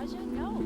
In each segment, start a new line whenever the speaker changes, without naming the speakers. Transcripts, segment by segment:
Raja? No.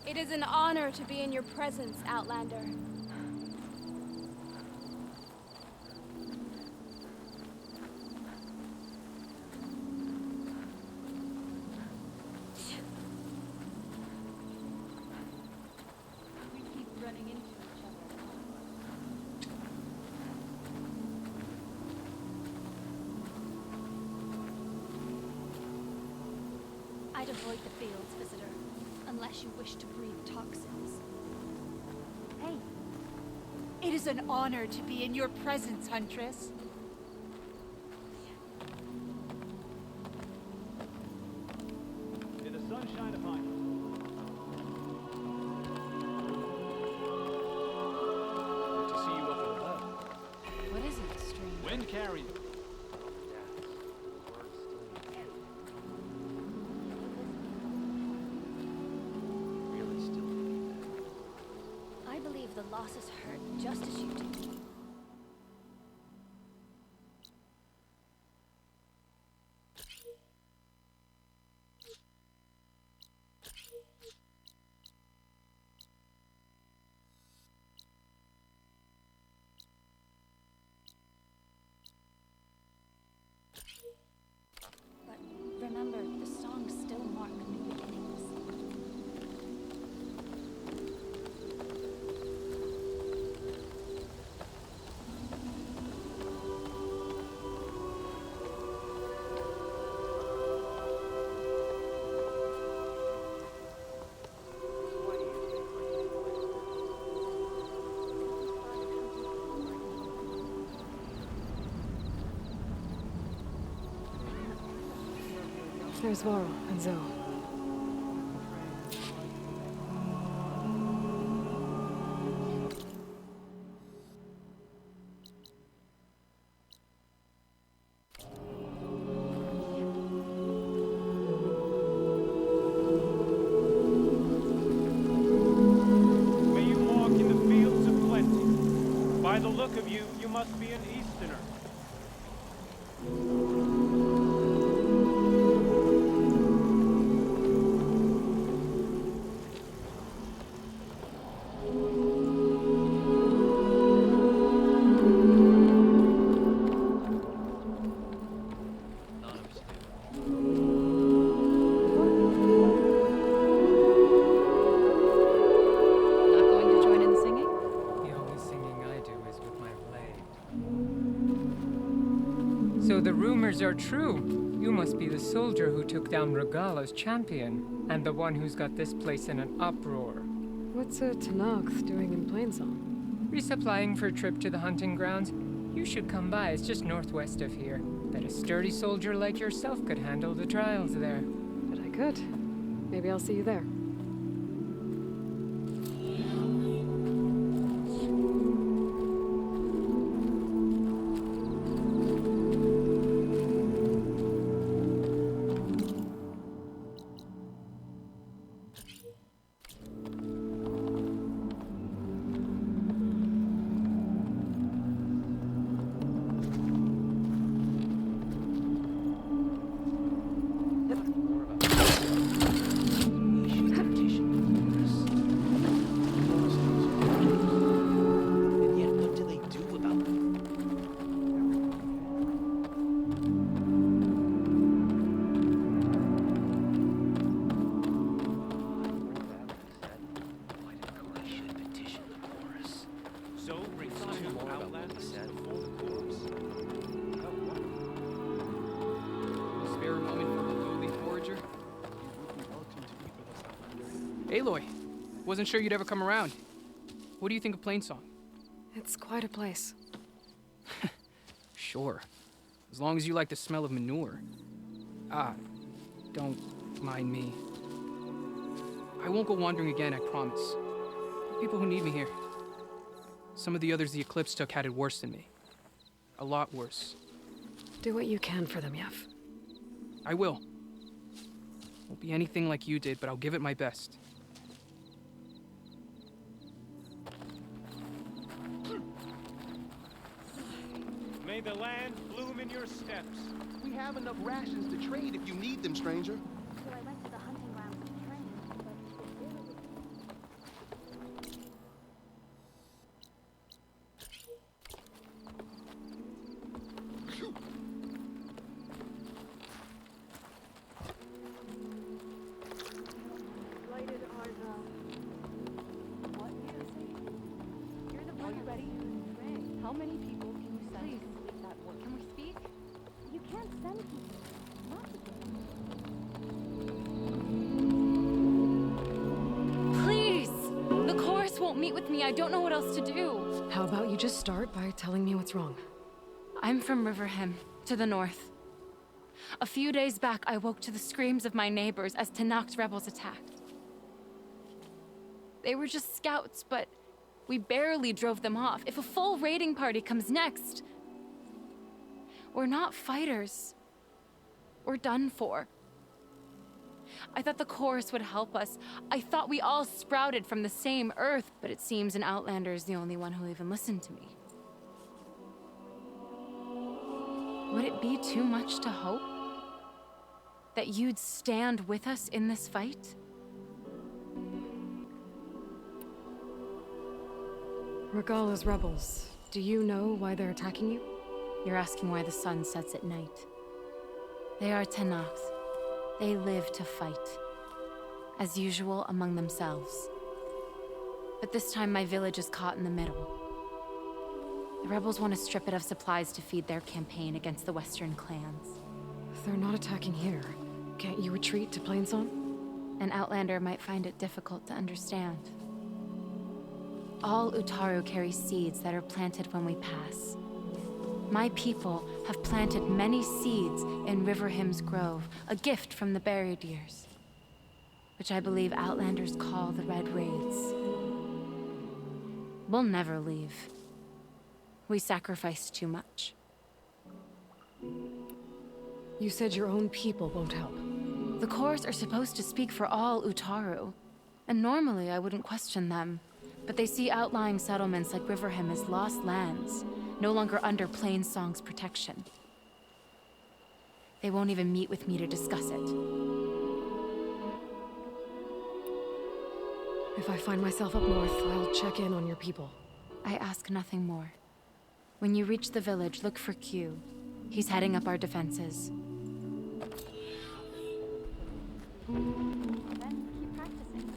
It is an honor to be in your presence, Outlander. We keep running into each other. I'd avoid the fields, visitor. Unless you wish to breathe toxins.
Hey. It is an honor to be in your presence, Huntress.
May the sun shine upon you. Good to see you up and about.
What is it, strange?
Wind carry you.
I believe the losses hurt just as you do. But remember, the songs still mark new beginnings.
There's Varl and Zoe.
May you walk in the fields of plenty. By the look of you, you must be an Easterner.
Not going to join in the singing?
The only singing I do is with my blade. So the rumors are true. You must be the soldier who took down Regala's champion, and the one who's got this place in an uproar.
What's a Tanakh doing in Plainsong?
Resupplying for a trip to the hunting grounds? You should come by, it's just northwest of here. Bet a sturdy soldier like yourself could handle the trials there.
But I could. Maybe I'll see you there.
Aloy, wasn't sure you'd ever come around. What do you think of Plainsong?
It's quite a place.
Sure. As long as you like the smell of manure. Ah, don't mind me. I won't go wandering again, I promise. There are people who need me here. Some of the others the Eclipse took had it worse than me. A lot worse.
Do what you can for them, Yef.
I will. Won't be anything like you did, but I'll give it my best.
May the land bloom in your steps.
We have enough rations to trade if you need them, stranger.
So I went to the hunting grounds to train, but
Lighted are the... What you say? You're the one. Are you ready? How many people can you send to complete that work? Can we speak?
you can't send people. Not again.
Please! The chorus won't meet with me. I don't know what else to do.
How about you just start by telling me what's wrong?
I'm from Riverhim, to the north. A few days back, I woke to the screams of my neighbors as Tenak's rebels attacked. They were just scouts, but we barely drove them off. If a full raiding party comes next, we're not fighters. We're done for. I thought the chorus would help us. I thought we all sprouted from the same earth, but it seems an Outlander is the only one who'll even listen to me. Would it be too much to hope that you'd stand with us in this fight?
Regala's rebels. Do you know why they're attacking you?
You're asking why the sun sets at night. They are Tenaks. They live to fight. As usual, among themselves. But this time my village is caught in the middle. The rebels want to strip it of supplies to feed their campaign against the Western clans.
If they're not attacking here, can't you retreat to Plainsong?
An Outlander might find it difficult to understand. All Utaru carry seeds that are planted when we pass. My people have planted many seeds in Riverhim's Grove, a gift from the buried years, which I believe Outlanders call the Red Raids. We'll never leave. We sacrificed too much.
You said your own people won't help.
The Chorus are supposed to speak for all Utaru, and normally I wouldn't question them, but they see outlying settlements like Riverhim as lost lands, no longer under Plainsong's protection. They won't even meet with me to discuss it.
If I find myself up north, I'll check in on your people.
I ask nothing more. When you reach the village, look for Q. He's heading up our defenses.
Then keep practicing.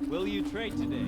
Will you trade today?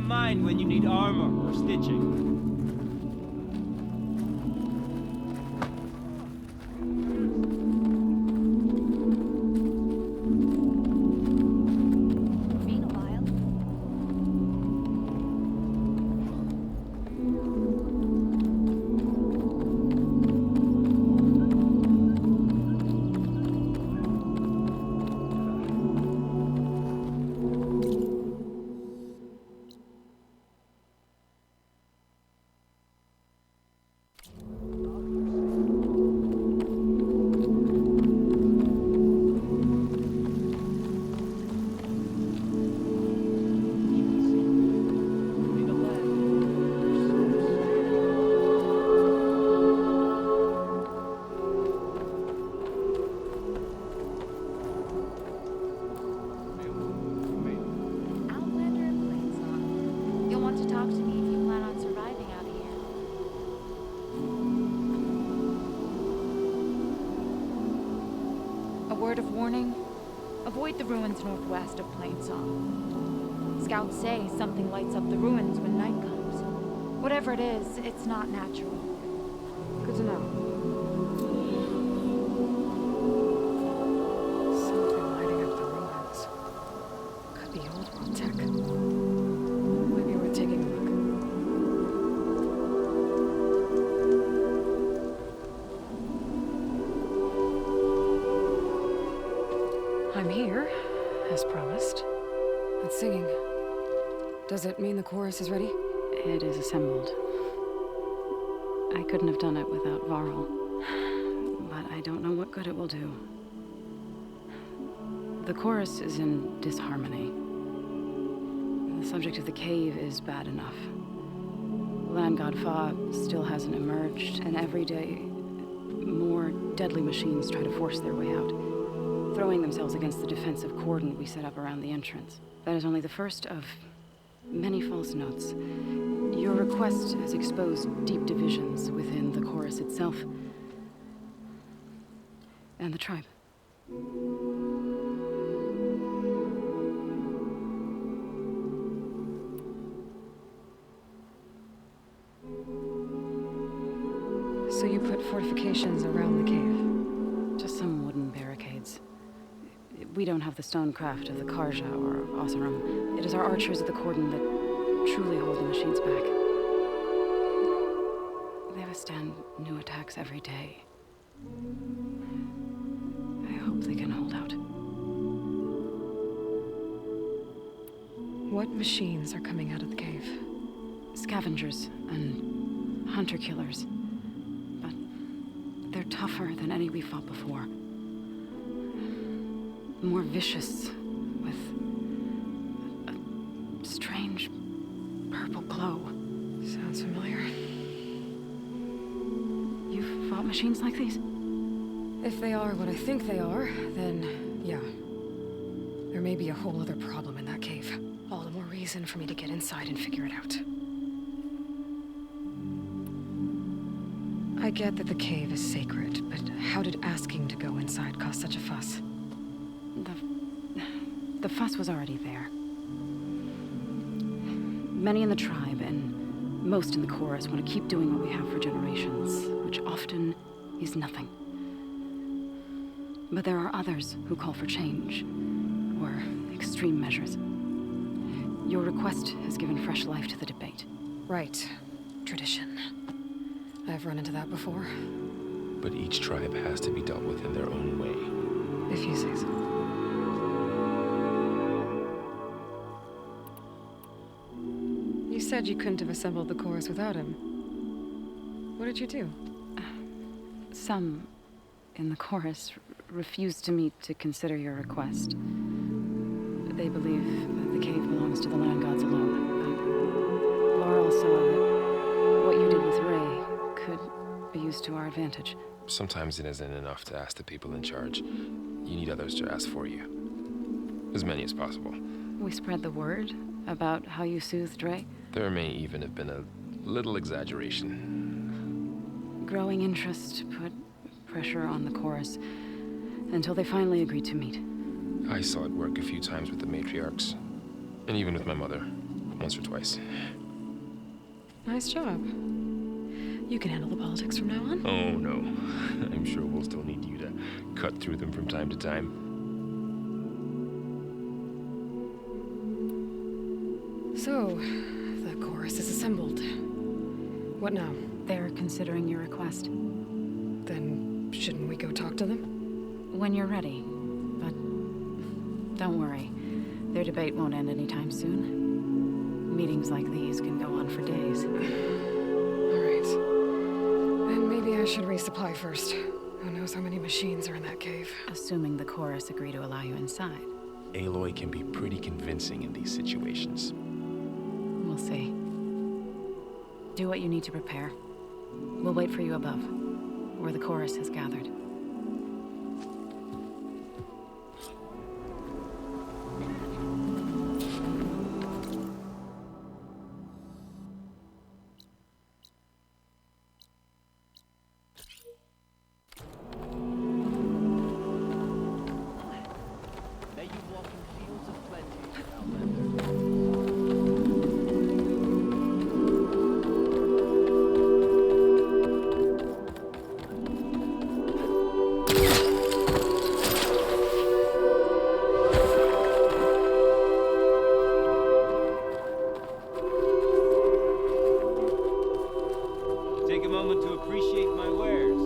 mind when you need armor or stitching.
Been a while.
Outlander of Plainsong. You'll want to talk to me if you plan on surviving out here. A word of warning. Avoid the ruins northwest of Plainsong. Scouts say something lights up the ruins when night comes. Whatever it is, it's not natural.
Good to know. Something lighting up the ruins. Could be old world tech. Might be worth taking a look. I'm here, as promised. And singing. Does it mean the chorus is ready?
It is assembled. I couldn't have done it without Varl. But I don't know what good it will do. The chorus is in disharmony. The subject of the cave is bad enough. Land God Fa still hasn't emerged, and every day, more deadly machines try to force their way out, throwing themselves against the defensive cordon we set up around the entrance. That is only the first of many false notes. Your request has exposed deep divisions within the chorus itself and the tribe.
So you put fortifications around the cave?
Just some wooden barricades. We don't have the stonecraft of the Karja or Oseram. It is our archers at the cordon that truly hold the machines back. They withstand new attacks every day. I hope they can hold out.
What machines are coming out of the cave?
Scavengers and hunter-killers. But they're tougher than any we fought before. More vicious, with a strange purple glow.
Sounds familiar.
You've fought machines like these?
If they are what I think they are, then yeah. There may be a whole other problem in that cave. All the more reason for me to get inside and figure it out. I get that the cave is sacred, but how did asking to go inside cause such a fuss?
The fuss was already there. Many in the tribe and most in the chorus want to keep doing what we have for generations, which often is nothing. But there are others who call for change, or extreme measures. Your request has given fresh life to the debate.
Right. Tradition. I've run into that before.
But each tribe has to be dealt with in their own way.
If you say so. You said you couldn't have assembled the chorus without him. What did you do?
Some in the chorus refused to meet to consider your request. They believe that the cave belongs to the land gods alone. Laurel saw that what you did with Ray could be used to our advantage.
Sometimes it isn't enough to ask the people in charge. You need others to ask for you. As many as possible.
We spread the word about how you soothed Ray.
There may even have been a little exaggeration.
Growing interest put pressure on the chorus until they finally agreed to meet.
I saw it work a few times with the matriarchs, and even with my mother. once or twice.
Nice job. You can handle the politics from now on.
Oh, no. I'm sure we'll still need you to cut through them from time to time.
So, the chorus is assembled. What now?
They're considering your request.
Then, shouldn't we go talk to them?
When you're ready. But don't worry. Their debate won't end anytime soon. Meetings like these can go on for days.
Alright. Then maybe I should resupply first. Who knows how many machines are in that cave?
Assuming the chorus agree to allow you inside.
Aloy can be pretty convincing in these situations.
We'll see. Do what you need to prepare. We'll wait for you above, where the chorus has gathered.
May you walk in fields of plenty, Outlander.
Take a moment to appreciate my wares.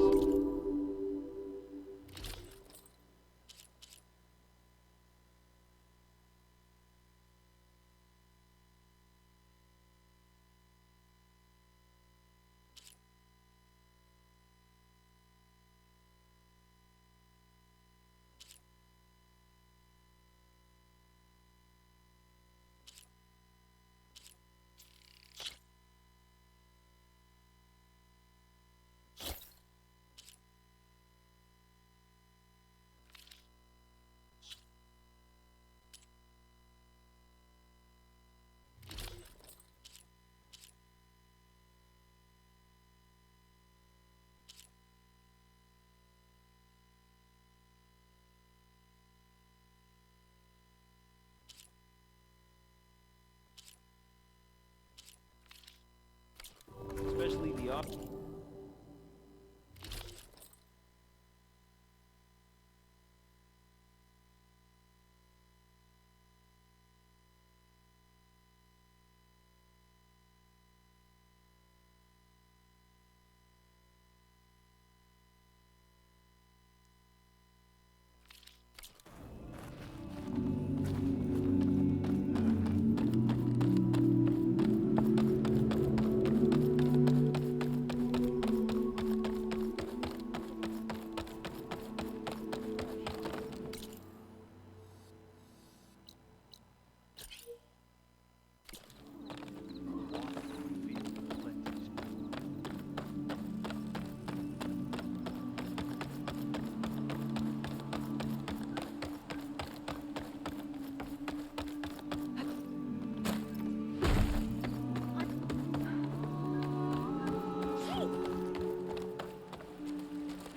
Especially the op.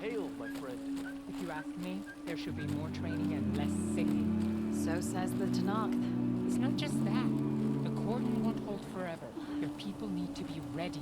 Hail, my friend.
If you ask me, there should be more training and less singing.
So says the Tanakh.
It's not just that. The cordon won't hold forever. Your people need to be ready.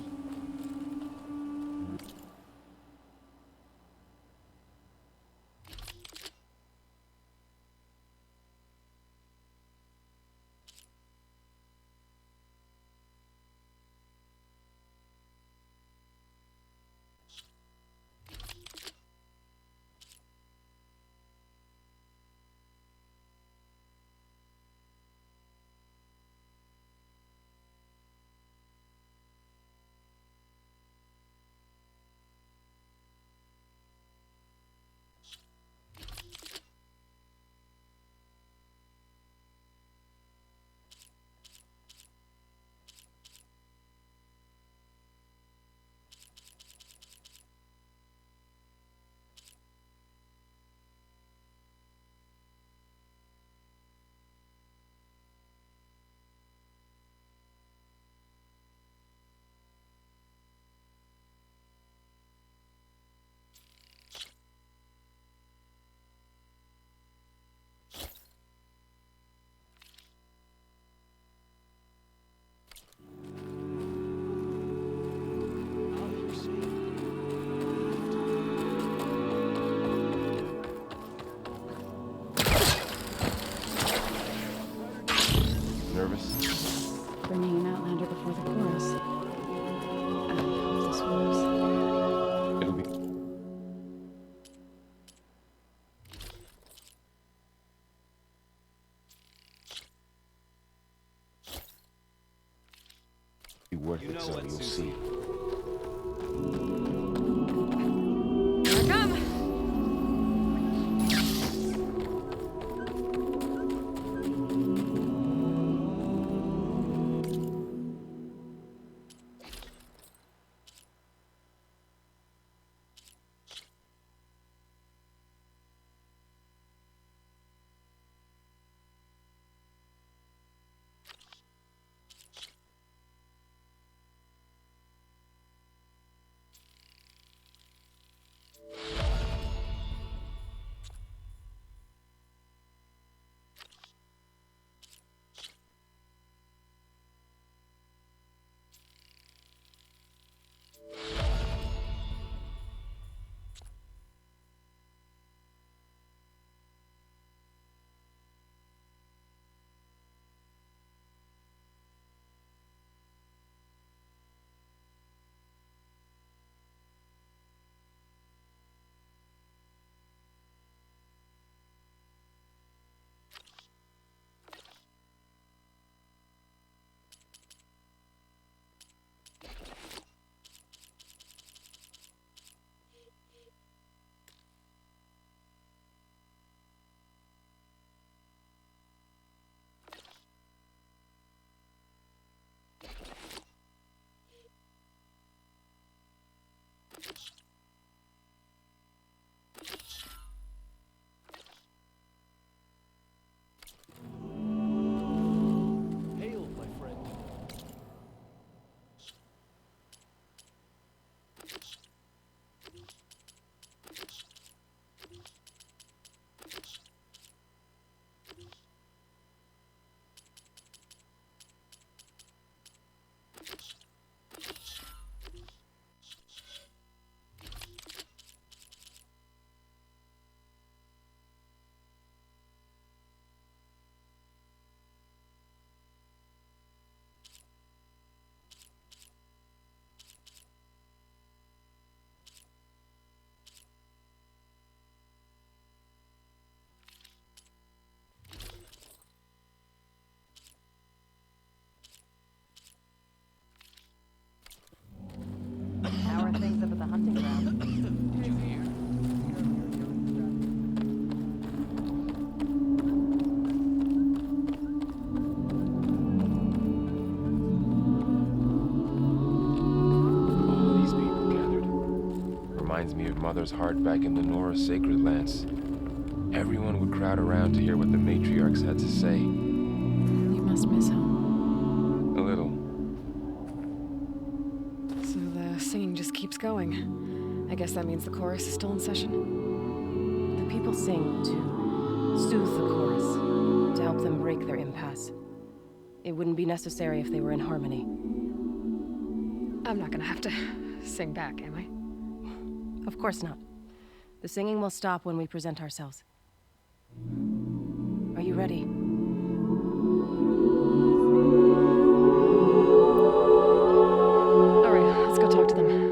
worth it, so you'll see.
Here I come!
Hail, my friend.
How are things up at the hunting grounds?
All these people gathered. Reminds me of Mother's heart back in the Nora sacred lands. Everyone would crowd around to hear what the matriarchs had to say.
You must miss home.
A little.
So the singing just keeps going. I guess that means the chorus is still in session?
The people sing to soothe the chorus, to help them break their impasse. It wouldn't be necessary if they were in harmony.
I'm not gonna have to sing back, am I?
Of course not. The singing will stop when we present ourselves. Are you ready?
All right, let's go talk to them.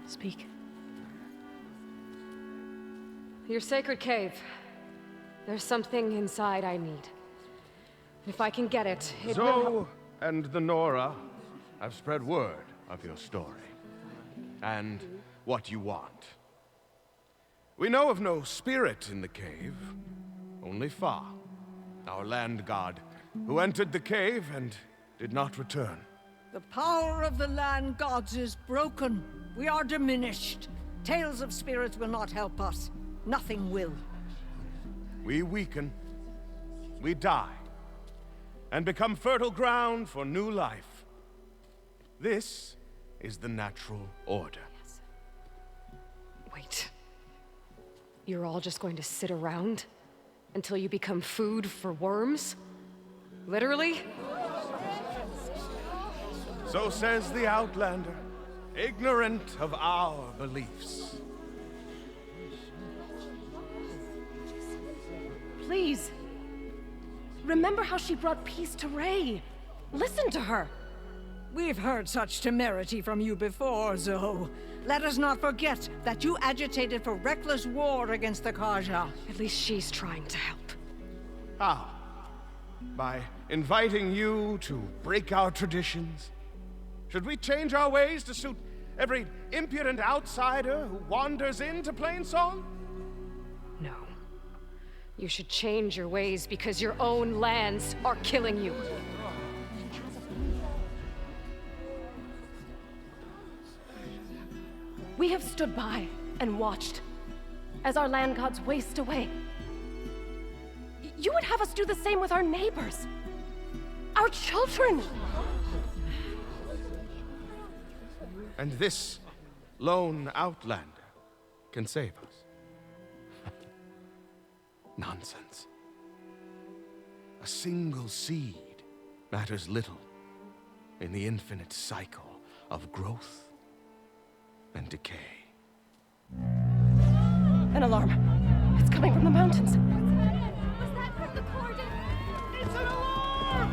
Speak.
Your sacred cave. There's something inside I need. If I can get it, it will help.
Zoe and the Nora have spread word of your story and what you want. We know of no spirit in the cave, only Fa, our land god, who entered the cave and did not return.
The power of the land gods is broken. We are diminished. Tales of spirits will not help us. Nothing will.
We weaken, we die, and become fertile ground for new life. This is the natural order.
Wait. You're all just going to sit around until you become food for worms? Literally?
So says the Outlander, ignorant of our beliefs.
Please. Remember how she brought peace to Ray. Listen to her.
We've heard such temerity from you before, Zoe. Let us not forget that you agitated for reckless war against the GAIA.
At least she's trying to help.
How? By inviting you to break our traditions? Should we change our ways to suit every impudent outsider who wanders into Plainsong?
No. You should change your ways because your own lands are killing you.
We have stood by and watched as our land gods waste away. You would have us do the same with our neighbors, our children.
And this lone outlander can save us. Nonsense. A single seed matters little in the infinite cycle of growth and decay.
An alarm. It's coming from the mountains.
Was that from the cordon?
It's an alarm!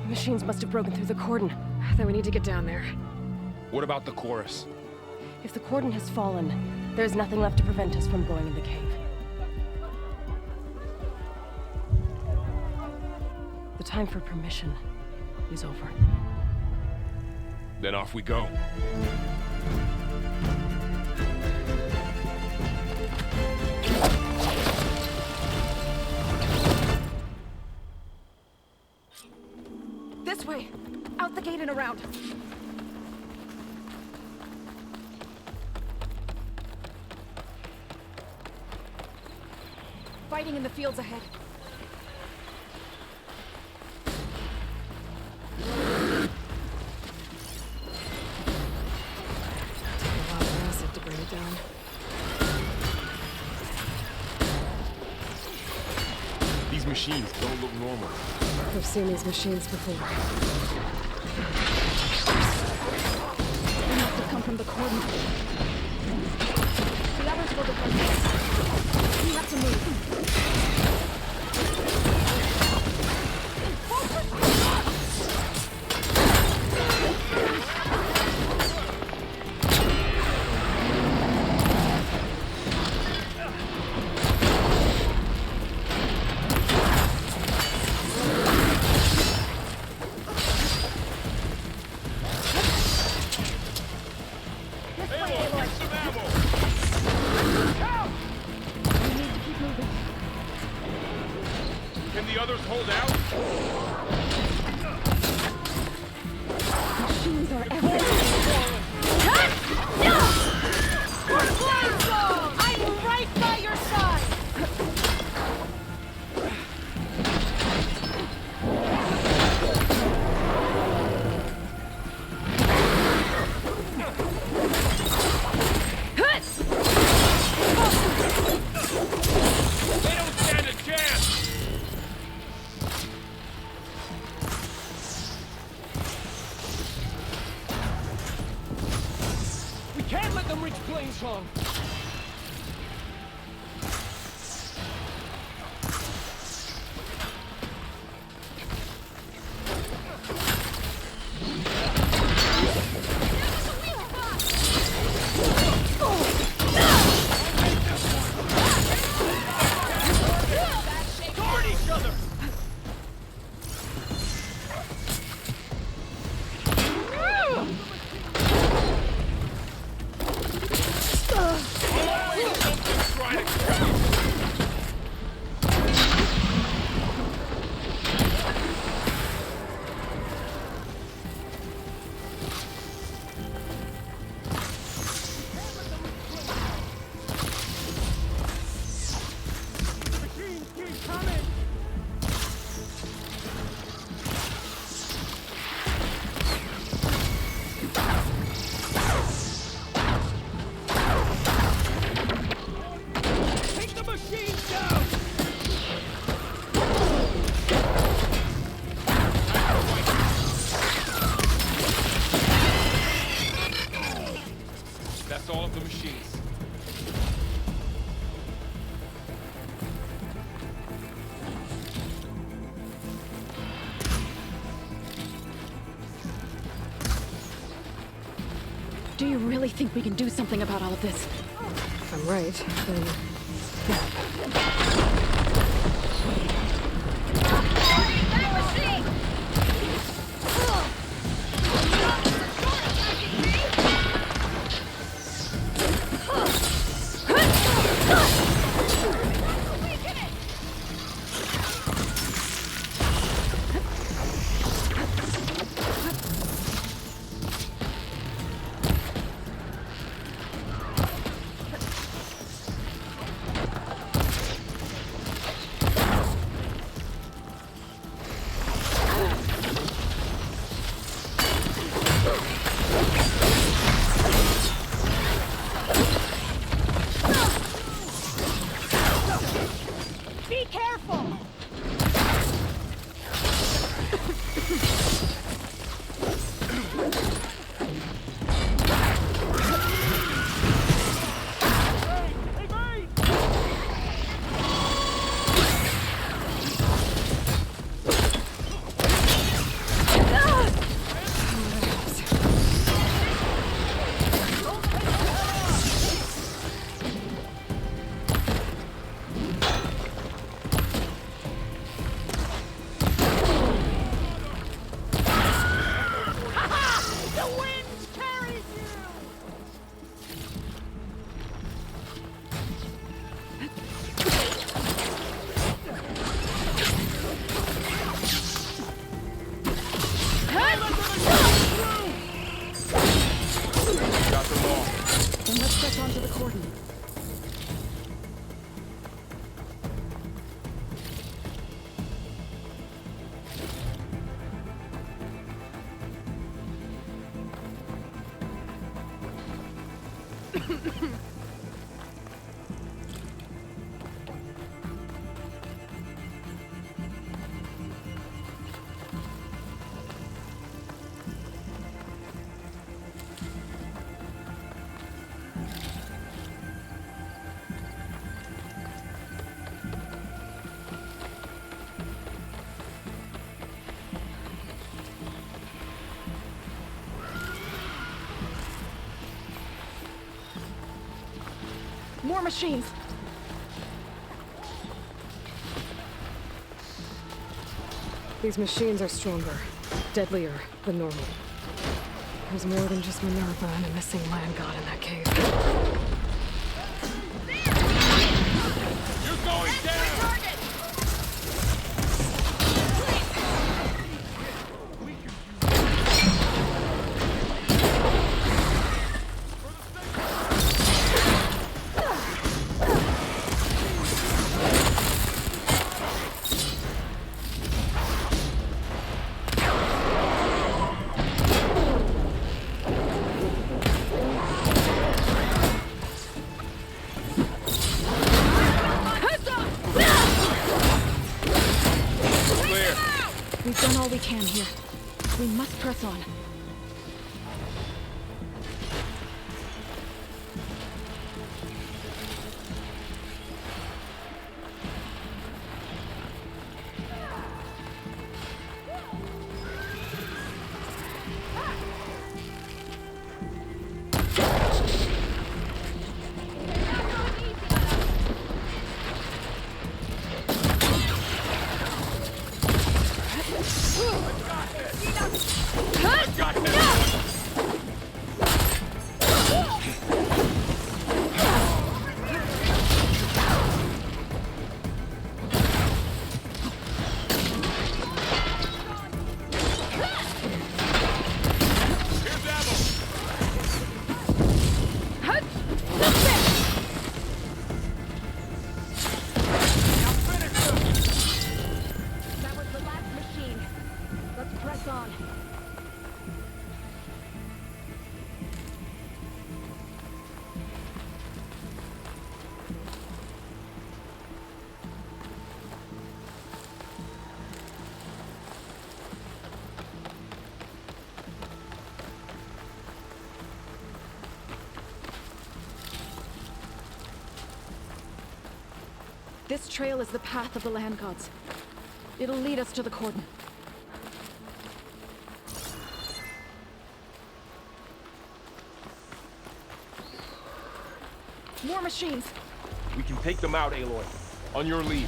The machines must have broken through the cordon.
Then we need to get down there.
What about the chorus?
If the cordon has fallen, there's nothing left to prevent us from going in the cave. The time for permission is over.
Then off we go.
This way! Out the gate and around! Fighting in the fields ahead.
To bring it down.
These machines don't look normal.
I've seen these machines before.
They must have come from the cordon. The others will defend us. We have to move.
Can the others hold out?
Machines are everywhere.
We're Plainsong! I'm right by your side!
They don't stand a chance! the machines.
Do you really think we can do something about all of this?
If I'm right, then...
Be careful!
Then let's press onto the cordon. More machines!
These machines are stronger, deadlier than normal. There's more than just MINERVA and a missing land god in that cave.
You're going down!
We've done all we can here. We must press on.
Got
This trail is the path of the land gods. It'll lead us to the cordon. More machines!
We can take them out, Aloy. On your lead.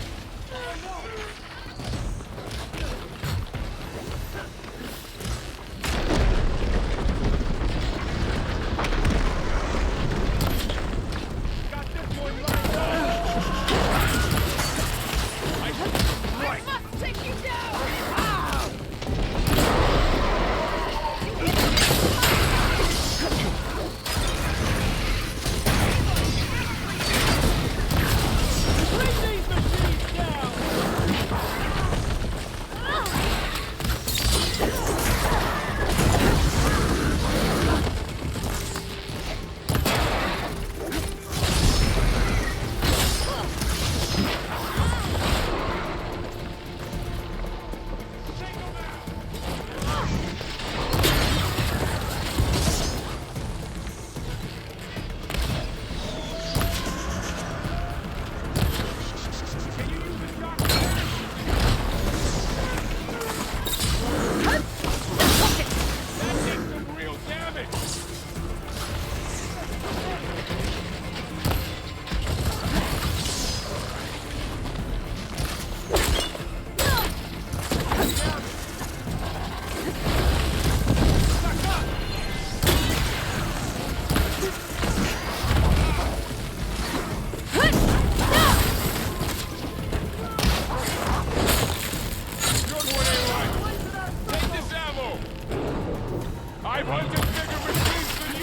I've hunted bigger machines than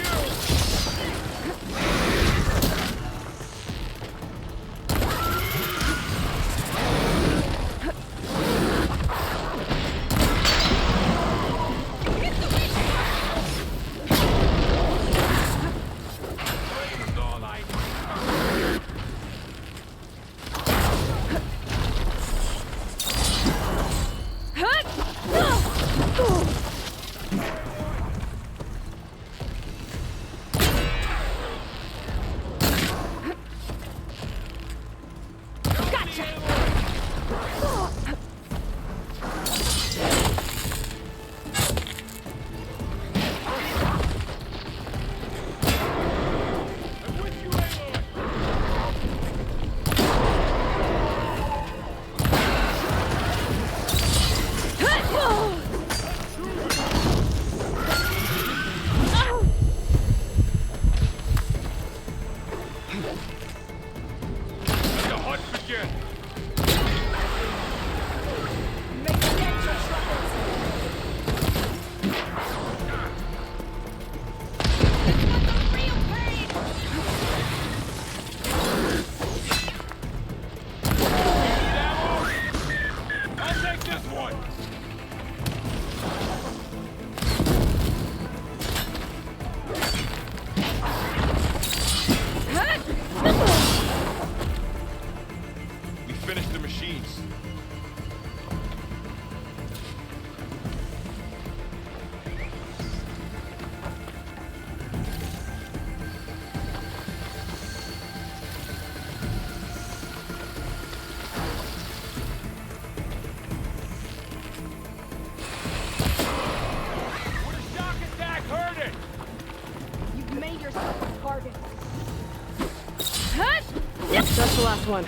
That's the last one.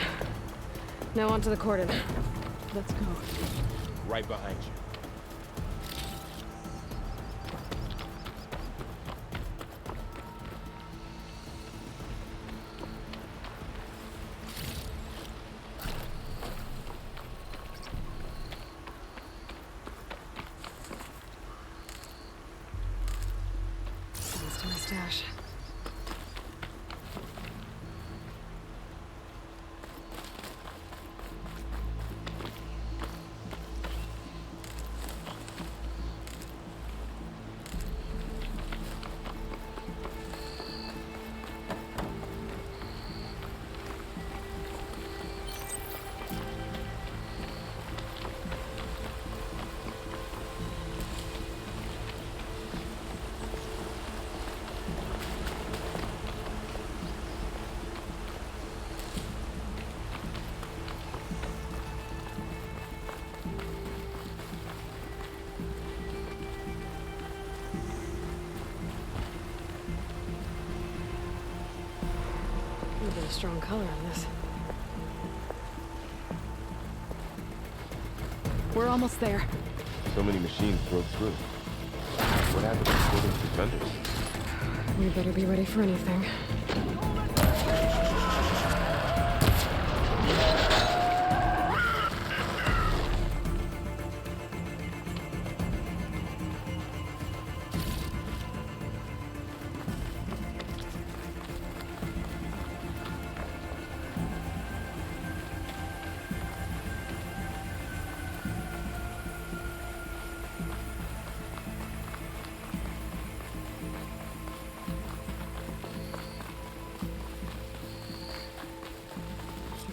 Now onto the cordon. Let's go.
Right behind you.
Thanks to my stash. A bit of strong color on this.
We're almost there.
So many machines broke through. What happened to the building's defenders?
We better be ready for anything.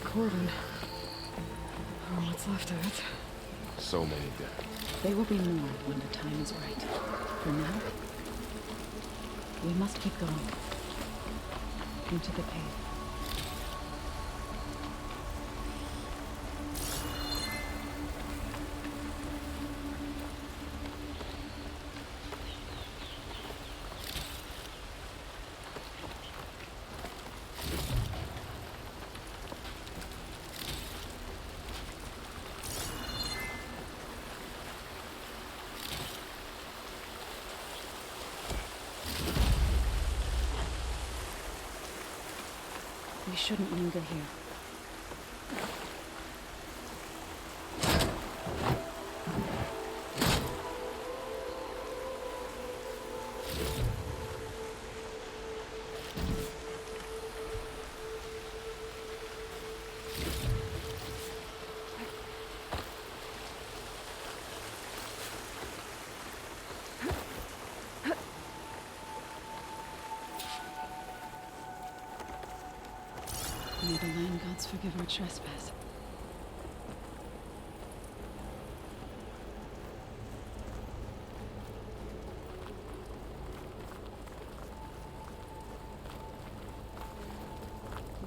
Cordon. Oh, what's left of it?
So many dead.
They will be more when the time is right. For now, we must keep going. Into the cave. We shouldn't linger here. May the land gods forgive our trespass.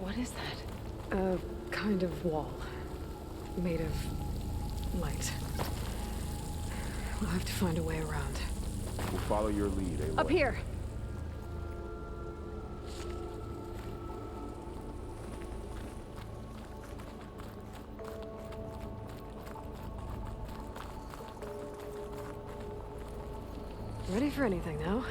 What is that?
A kind of wall. Made of light. We'll have to find a way around.
We'll follow your lead, Aloy.
Up here!
Ready for anything now?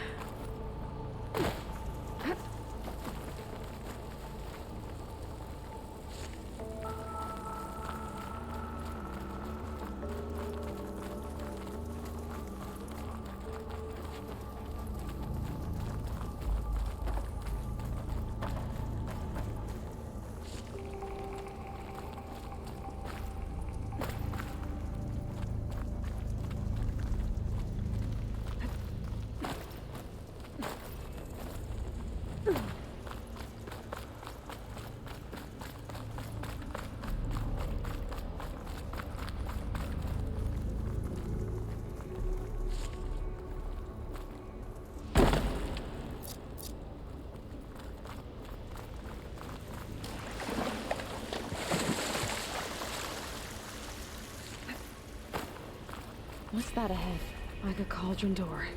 What's that ahead?
Like a cauldron door.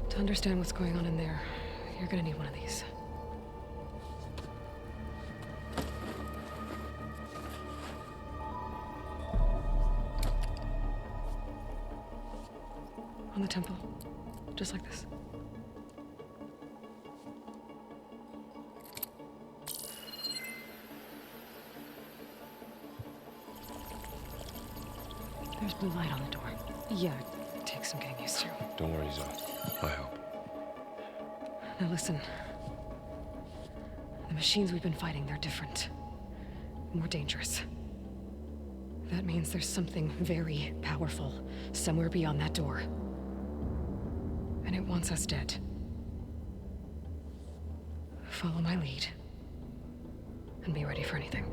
To understand what's going on in there, you're gonna need one of these. On the temple. Just like this.
There's blue light on the door.
Yeah, it takes some getting used to.
Don't worry, Zoe. I help.
Now listen. The machines we've been fighting, they're different. More dangerous. That means there's something very powerful somewhere beyond that door. And it wants us dead. Follow my lead. And be ready for anything.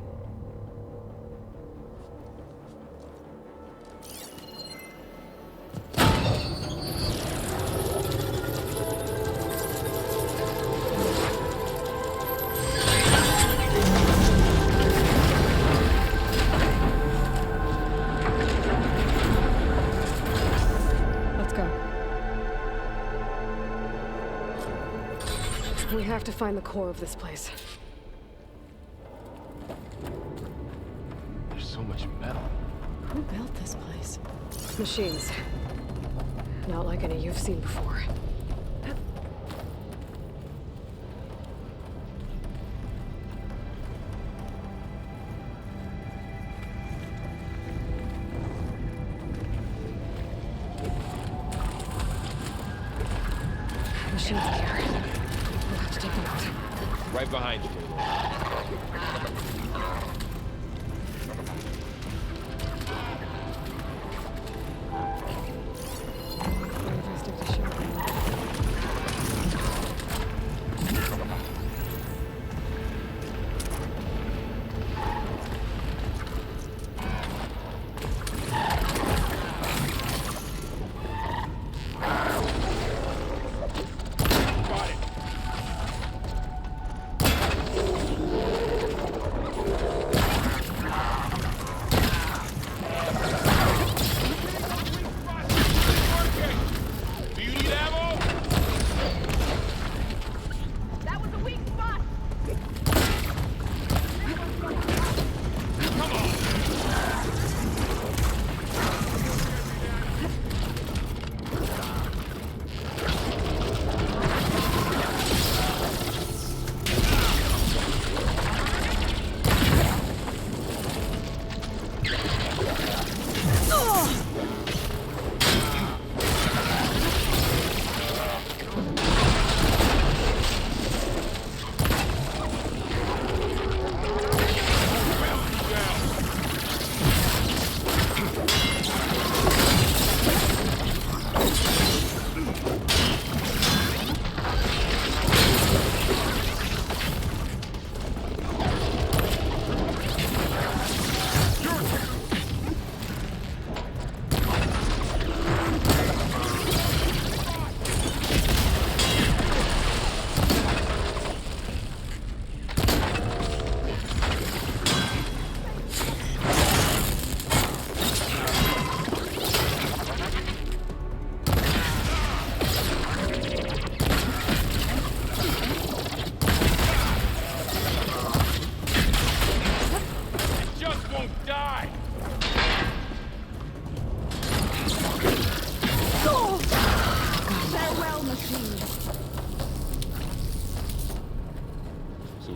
We have to find the core of this place.
There's so much metal.
Who built this place?
Machines. Not like any you've seen before. Machines here. We'll have to take them out.
Right behind you.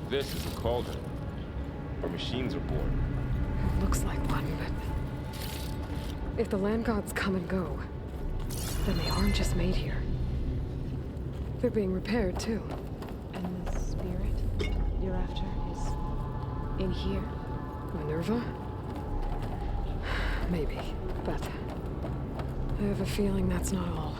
This is a cauldron, where machines are born.
It looks like one, but... if the land gods come and go, then they aren't just made here. They're being repaired, too.
And the spirit you're after is in here?
MINERVA? Maybe, but I have a feeling that's not all.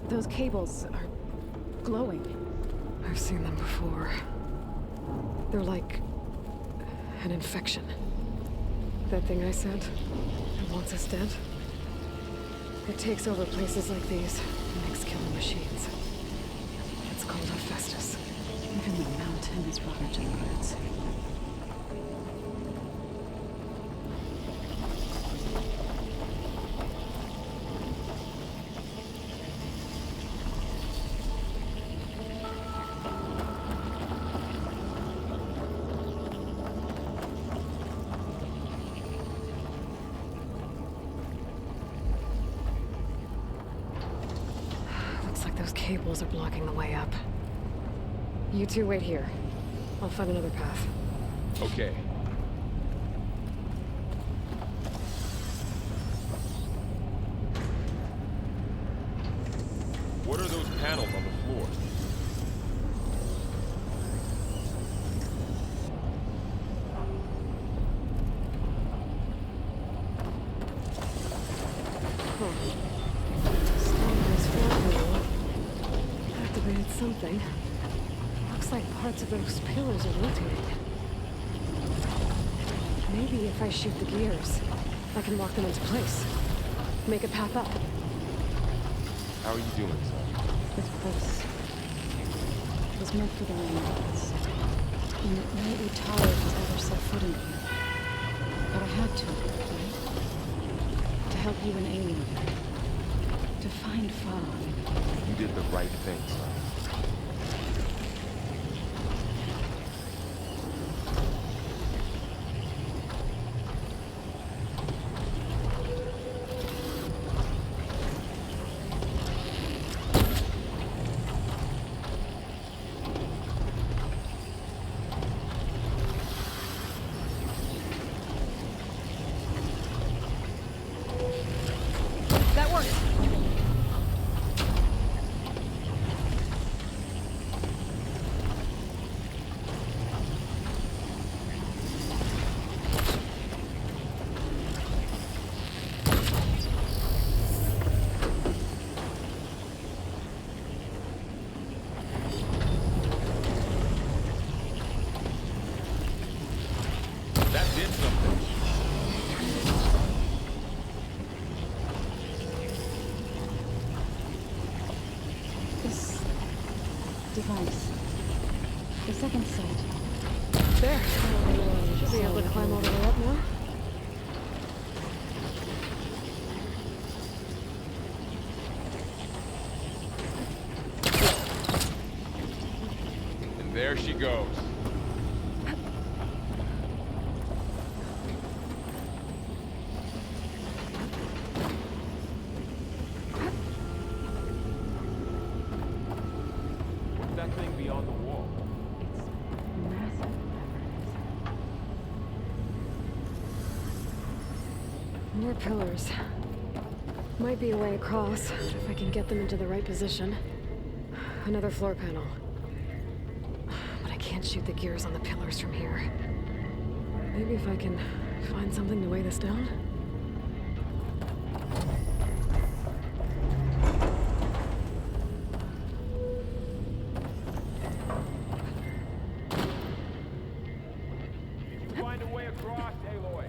Those cables are glowing.
I've seen them before. They're like an infection. That thing I said, it wants us dead. It takes over places like these and makes killing machines. It's called Hephaestus.
Even the mountain is rotted to the roots.
cables are blocking the way up. You two wait here. I'll find another path.
Okay. What are those panels on the floor?
Activated something. Looks like parts of those pillars are rotating. Maybe if I shoot the gears, I can lock them into place. Make a path up.
How are you doing, son?
This place was meant for the Landgods. And it made me tired as I ever set foot in here. But I had to, right? To help you and Aloy. To find Fa.
You did the right thing, son.
That worked!
That did something.
This device. The second set.
There. Should be able to climb all the way up now.
And there she goes. What's that thing beyond the wall?
Massive.
More pillars. Might be a way across, if I can get them into the right position. Another floor panel. But I can't shoot the gears on the pillars from here. Maybe if I can find something to weigh this down?
Find a way across, Aloy.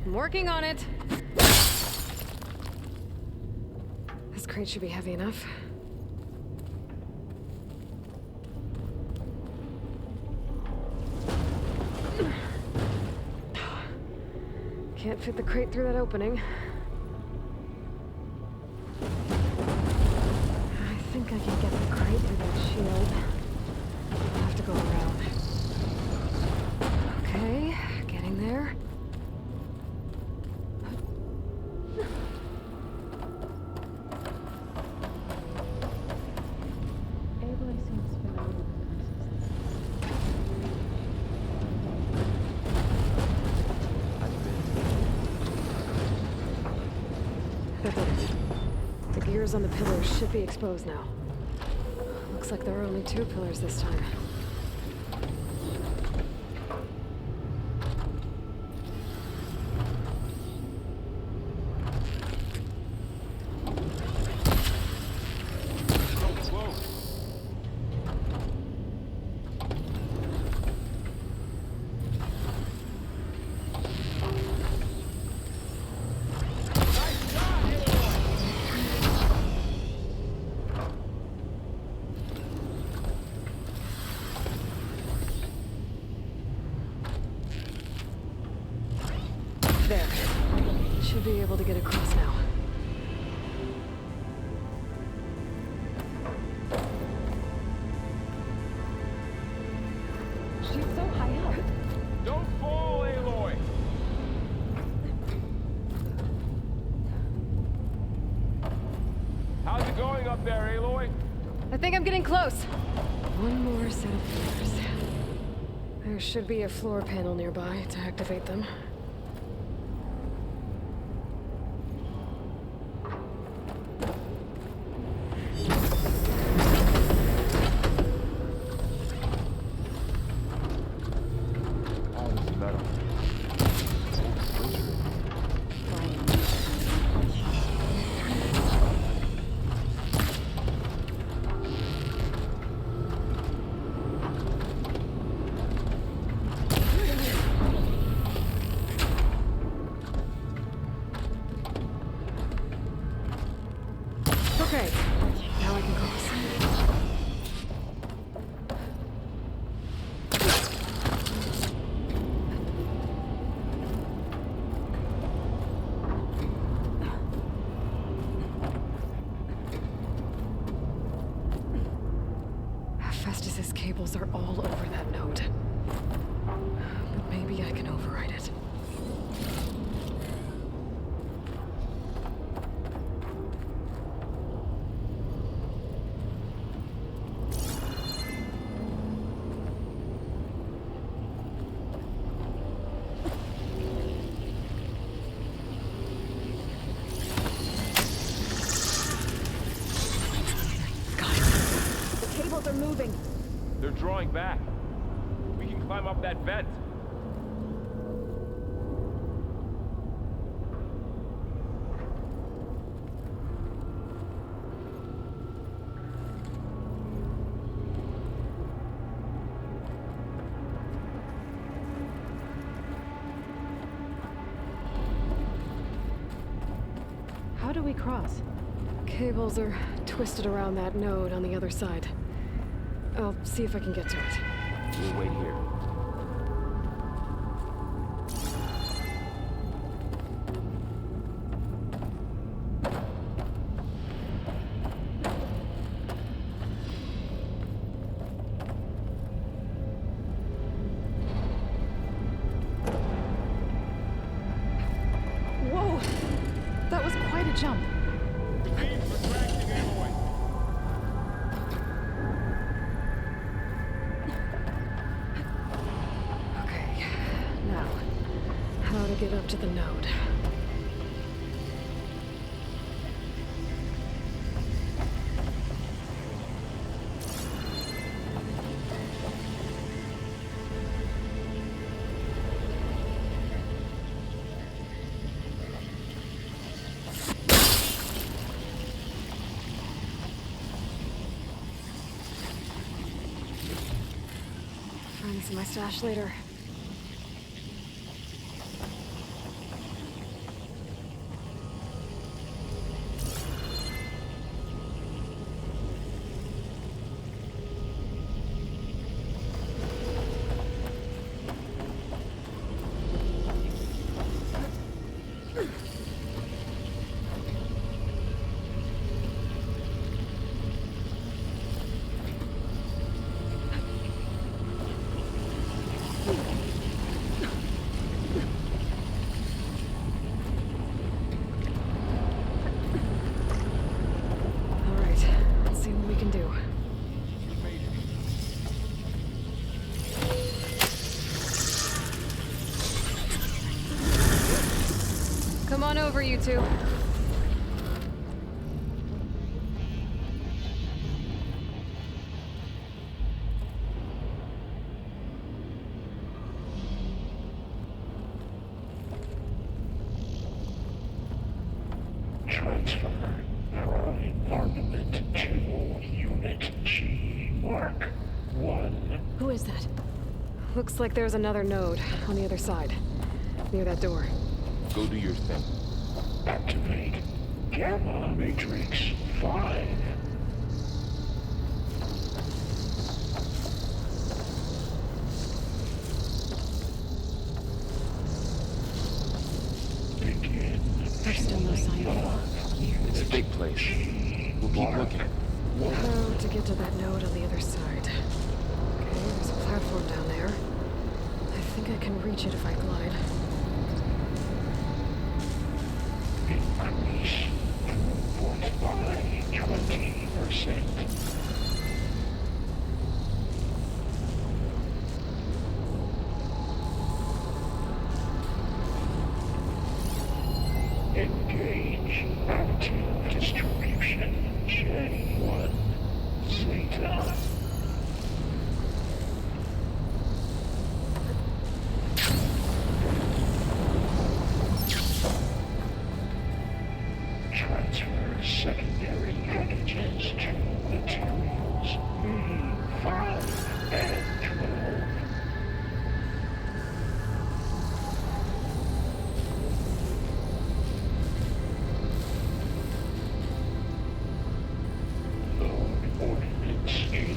I'm working on it! This crate should be heavy enough. Can't fit the crate through that opening. I think I can get the crate through that shield. I'll have to go around. Okay, getting there.
Aloy seems familiar with
The gears on the pillars should be exposed now. Looks like there are only 2 pillars this time. There. Should be able to get across now.
She's so high up.
Don't fall, Aloy! How's it going up there, Aloy?
think I'm getting close. One more set of floors. There should be a floor panel nearby to activate them. Okay, now I can cross. Festus's cables are all over that node. But maybe I can override it.
They're moving.
They're drawing back. We can climb up that vent.
How do we cross?
Cables are twisted around that node on the other side. I'll see if I can get to it.
We'll wait here.
Whoa! That was quite a jump. How to get up to the node. Find some of my stash later. Come on over, you two.
Transfer prime armament to Unit G. Mark 1.
Who is that? Looks like there's another node on the other side, near that door.
Go do your thing.
Activate Gamma Matrix 5. Begin.
There's still no sign of it.
It's a big place. We'll keep looking.
How to get to that node on the other side? Okay, there's a platform down there. I think I can reach it if I glide.
Increase throughput by 20%. Engage. Active distribution. J1. Zeta. Transfer secondary packages to materials E5 and 12. Load ordnance in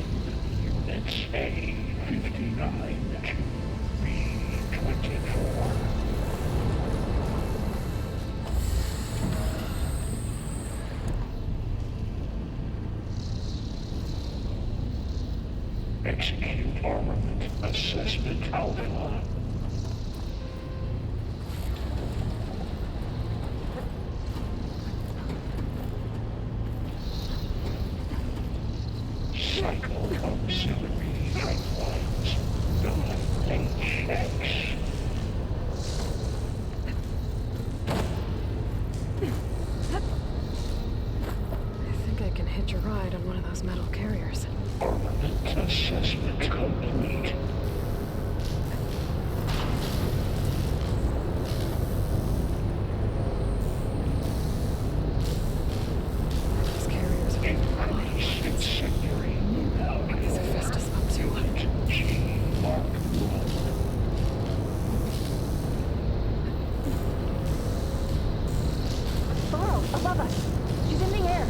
units A59 to B24. Execute armament assessment alpha. Cycle auxiliary pipelines. 9HX.
I think I can hitch a ride on one of those metal carriers.
Armament assessment complete.
Those carriers are
Increase incendiary moon
What is Hephaestus up to?
Unit G Mark 1.
Burrow, above us. She's in the air.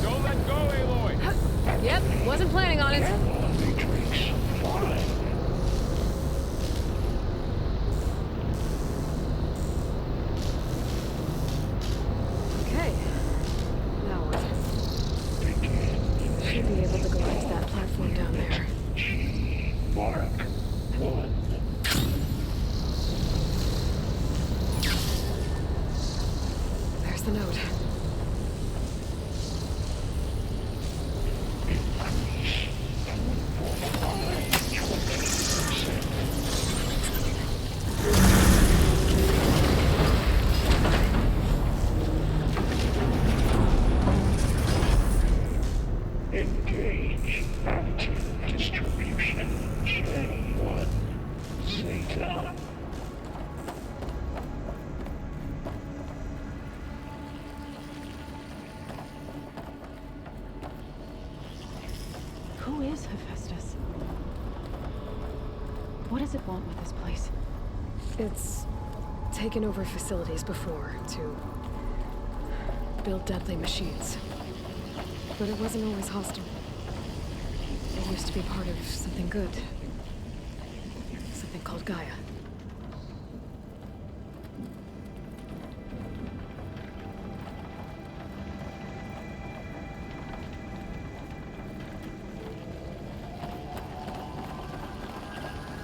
Don't let go, Aloy!
Yep, wasn't planning on it.
Gamma matrix 5.
Okay. Now what? Should be able to go into that platform down there.
G Mark 1.
There's the note.
Increase 20%. Engage active distribution J1 Zeta.
Who is Hephaestus? What does it want with this place?
It's taken over facilities before to build deadly machines. But it wasn't always hostile. It used to be part of something good. Something called GAIA.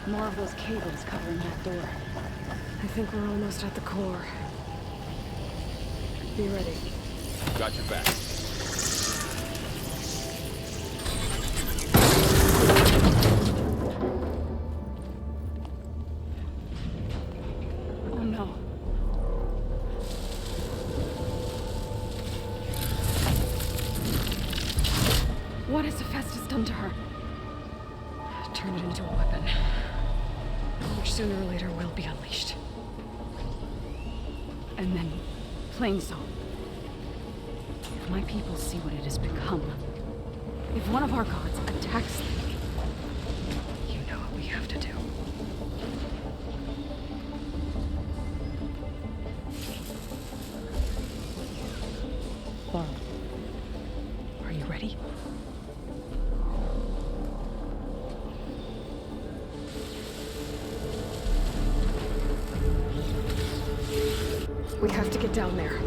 More of those cables covering that door.
I think we're almost at the core. Be ready.
Got your back.
Oh no. What has Hephaestus done to her?
Turn it into a weapon. Which sooner or later will be unleashed.
And then, Plainsong. If my people see what it has become, if one of our gods attacks them,
You know what we have to do.
Laurel,
Are you ready? We have to get down there.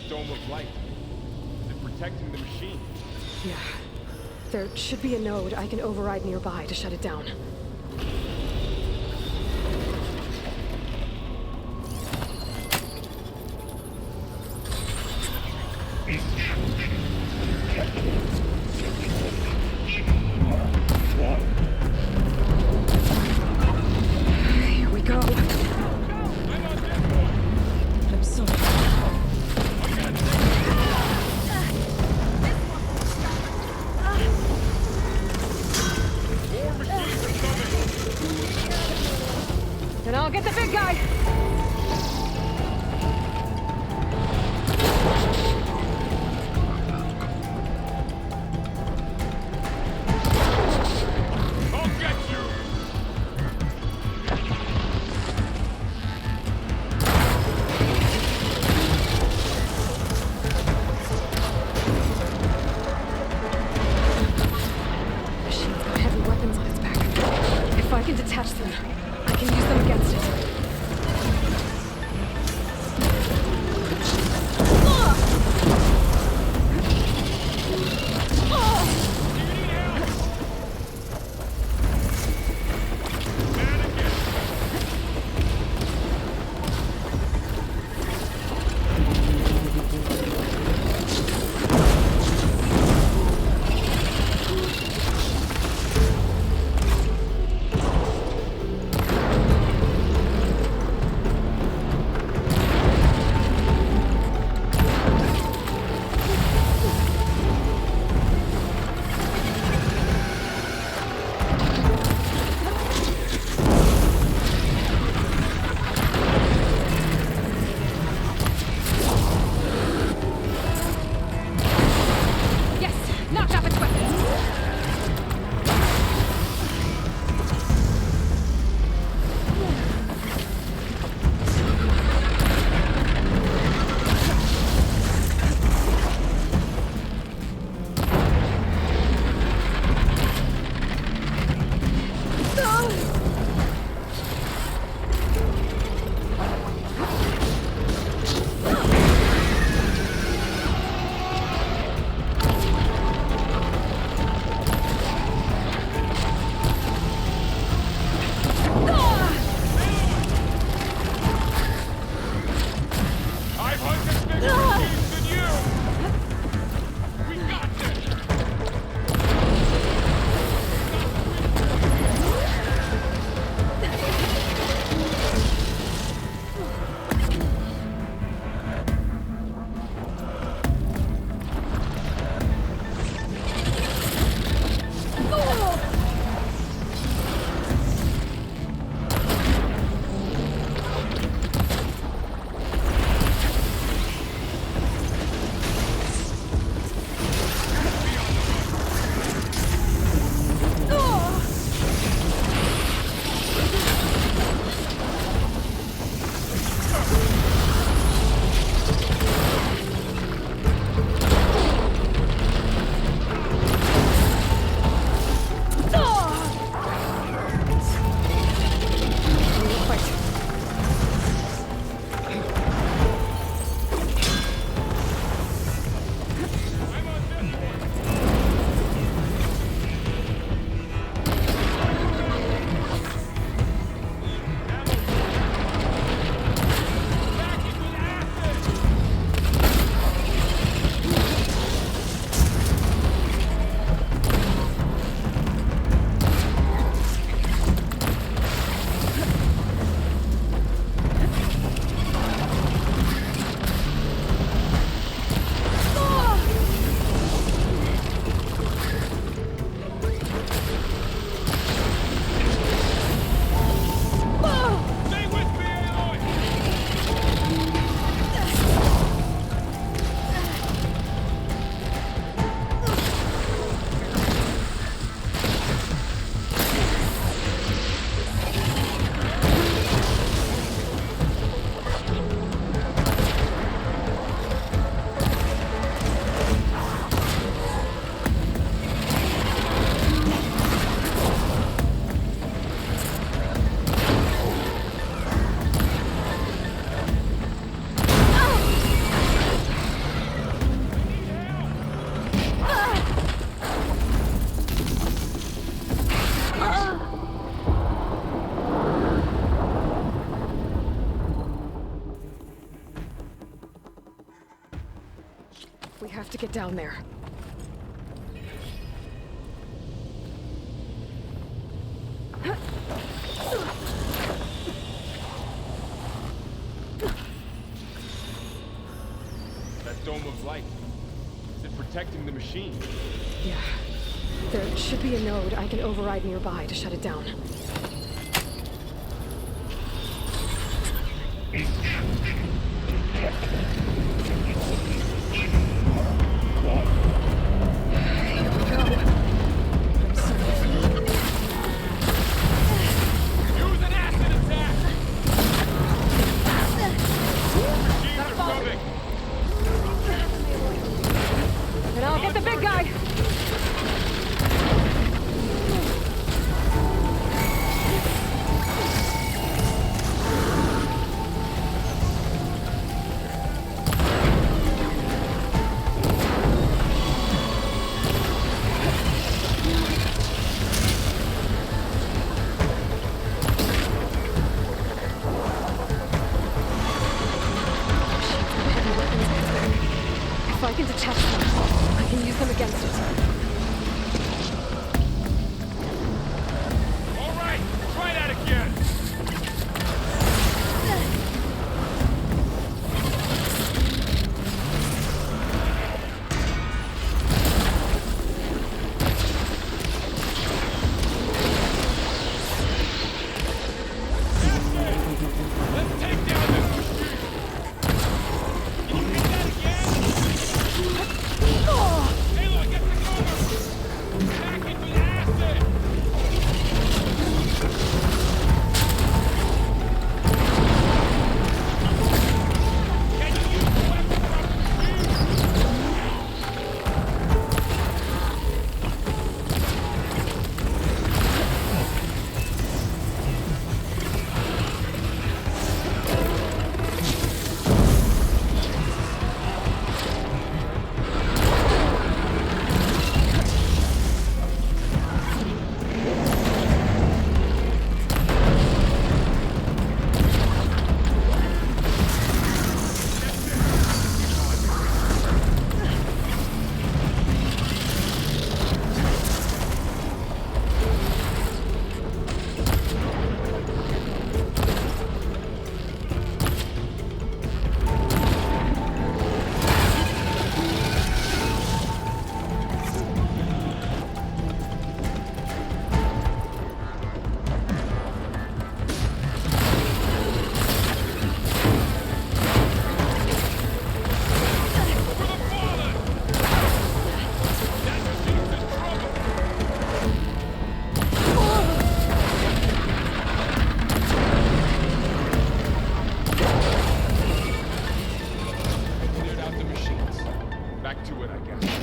dome of light? Is it protecting the machine?
Yeah. There should be a node I can override nearby to shut it down. Here we go. I'm so Then I'll get the big guy!
We have to get down there.
That dome of light. Is it protecting the machine?
Yeah. There should be a node I can override nearby to shut it down.
And I'll get the big guy!
If I can detect them, I can use them against it.
All right, try that again. Let's take down this machine. Can you hit that again? Aloy, get the cover! Pack it with acid! Can you use the weapon from the cleared out the machines. Back to it, I guess.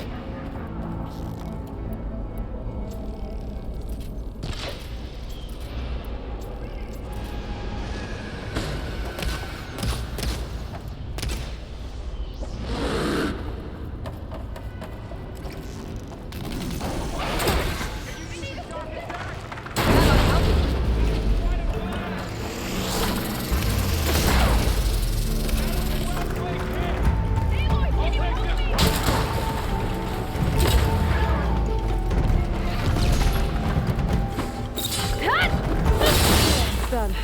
Done.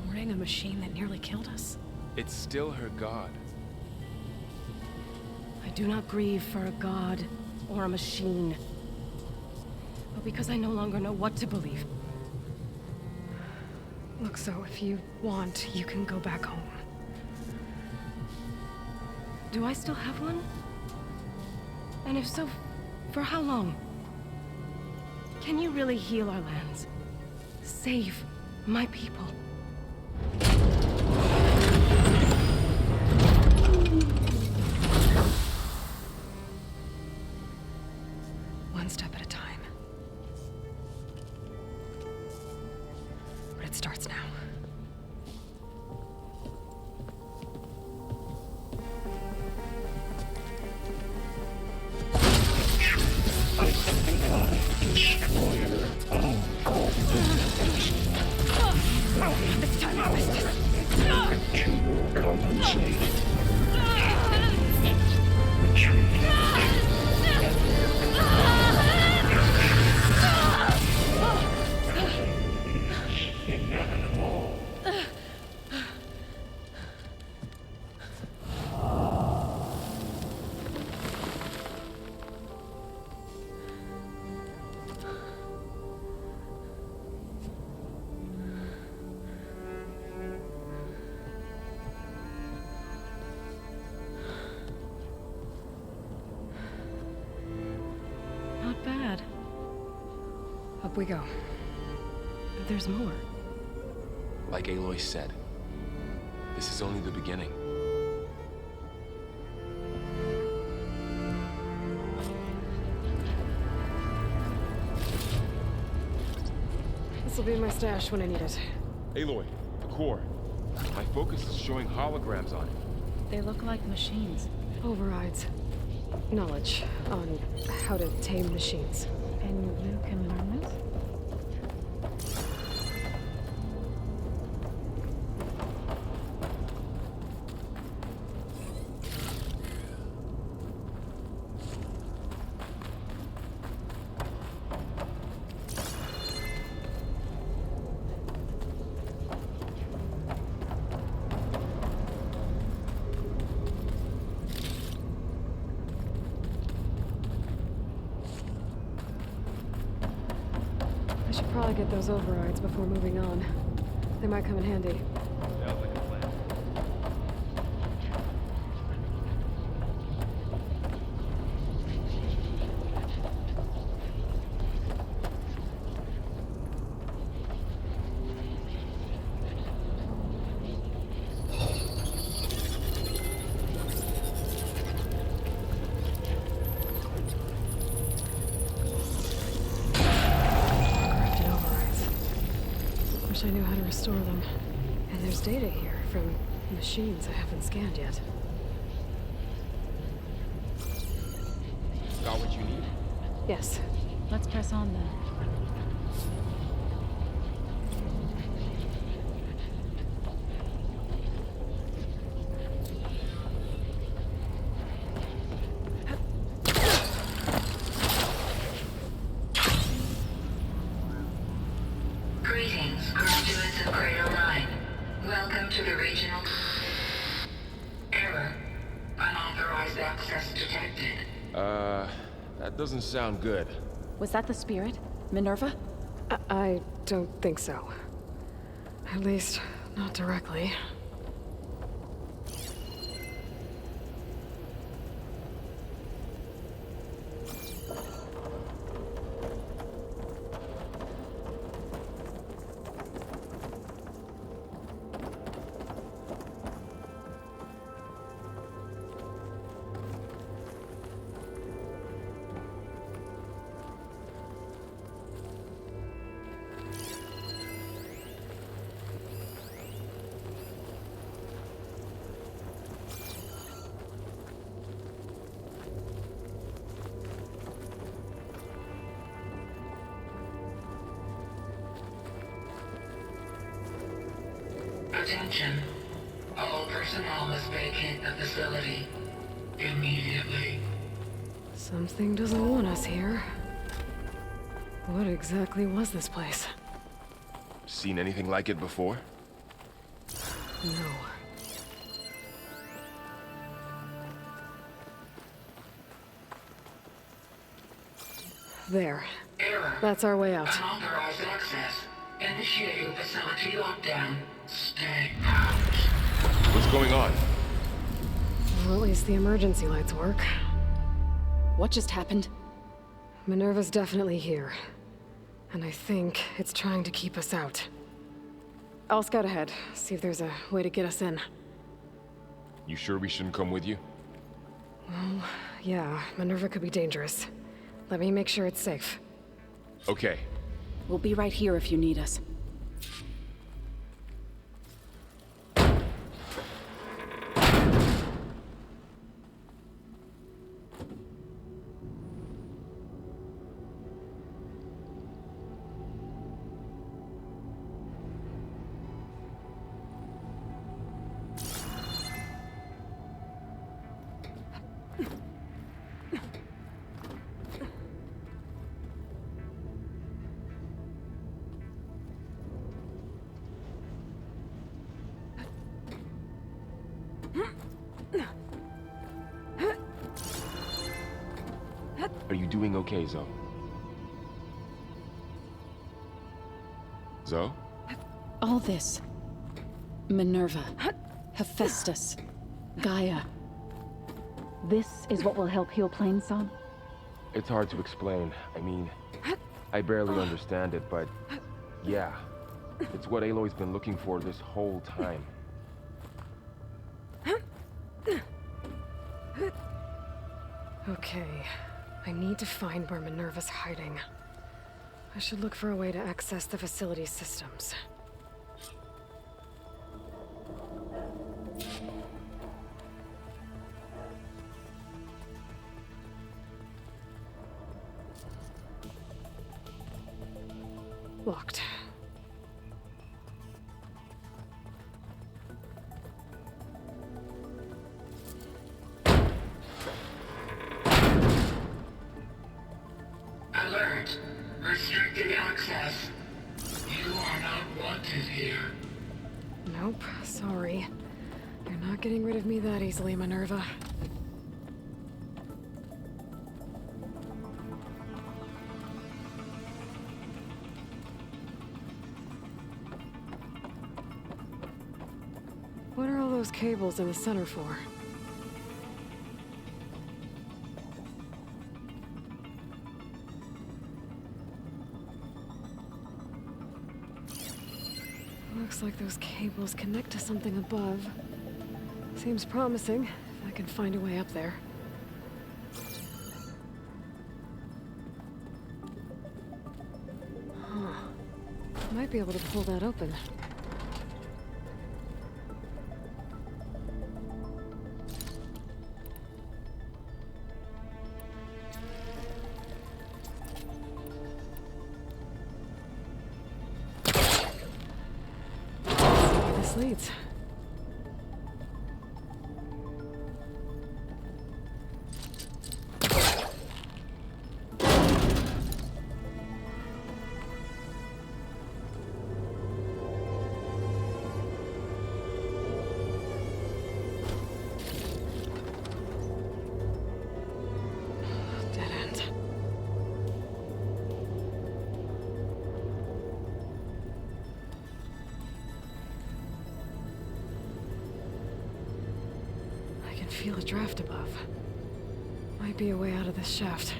Boarding a machine that nearly killed us?
It's still her god.
I do not grieve for a god or a machine, but because I no longer know what to believe.
Look, so if you want, you can go back home.
Do I still have one? And if so, for how long? Can you really heal our lands? Save my people?
One step at a time. But it starts now.
destroyer of confidence.
This time I missed it.
To compensate. Retreat. Inevitable.
Not bad.
Up we go.
There's more.
Like Aloy said, this is only the beginning.
This'll be my stash when I need it.
Aloy, the core. My focus is showing holograms on it.
They look like machines.
Overrides. Knowledge on how to tame machines.
And you can learn this?
I should probably get those overrides before moving on. They might come in handy.
Sounds like a plan.
Crafted overrides. Wish I knew how to restore them. And there's data here from machines I haven't scanned yet.
Got what you need?
Yes.
Let's press on then.
Greetings, graduates of Cradle 9. Welcome to the regional... Error. Unauthorized access detected.
That doesn't sound good.
Was that the spirit? Minerva?
I don't think so. At least, not directly.
Attention. All personnel must vacate the facility. Immediately.
Something doesn't want us here. What exactly was this place?
Seen anything like it before?
No. There.
Error.
That's our way out.
Unauthorized access. Initiating facility lockdown. Stay out.
What's going on?
Well, at least the emergency lights work.
What just happened?
Minerva's definitely here. And I think it's trying to keep us out. I'll scout ahead, see if there's a way to get us in.
You sure we shouldn't come with you?
Well, yeah, Minerva could be dangerous. Let me make sure it's safe.
Okay.
We'll be right here if you need us.
Are you doing okay, Zoe? Zoe?
All this. Minerva. Hephaestus. Gaia. This is what will help heal Plainsong?
It's hard to explain. I mean, I barely understand it, but yeah. It's what Aloy's been looking for this whole time.
Okay. I need to find where Minerva's hiding. I should look for a way to access the facility's systems. Locked.
Alert! Restricted access. You are not wanted here.
Nope, sorry. You're not getting rid of me that easily, Minerva. What are all those cables in the center for? Looks like those cables connect to something above. Seems promising, if I can find a way up there. Huh. Might be able to pull that open. Leads. Dead end. Feel a draft above. Might be a way out of this shaft.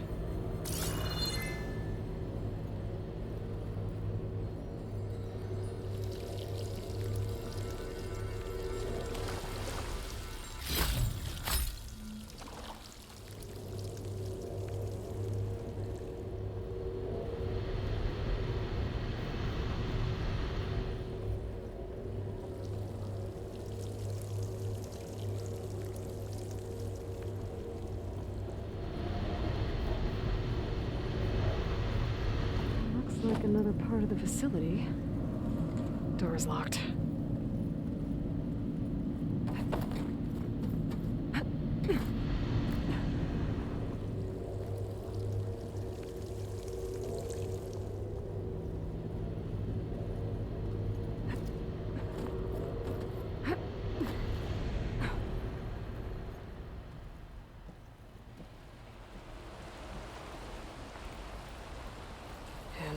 Like another part of the facility. Door's locked.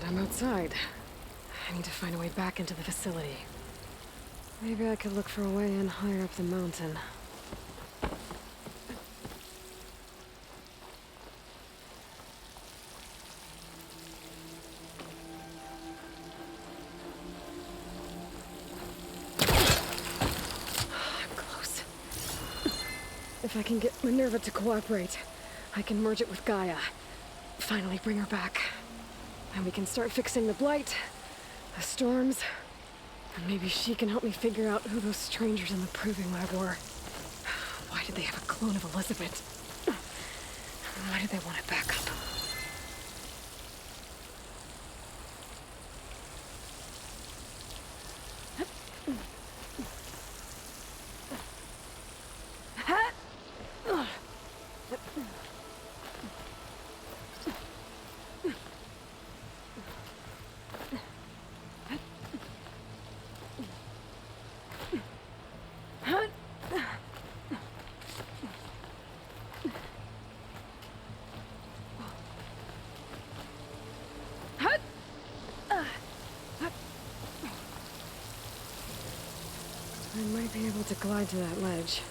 I'm outside. I need to find a way back into the facility. Maybe I could look for a way in higher up the mountain. Close. If I can get Minerva to cooperate, I can merge it with Gaia. Finally bring her back. And we can start fixing the blight, the storms, and maybe she can help me figure out who those strangers in the proving lab were. Why did they have a clone of Elizabeth? Why did they want it back up? Might be able to glide to that ledge.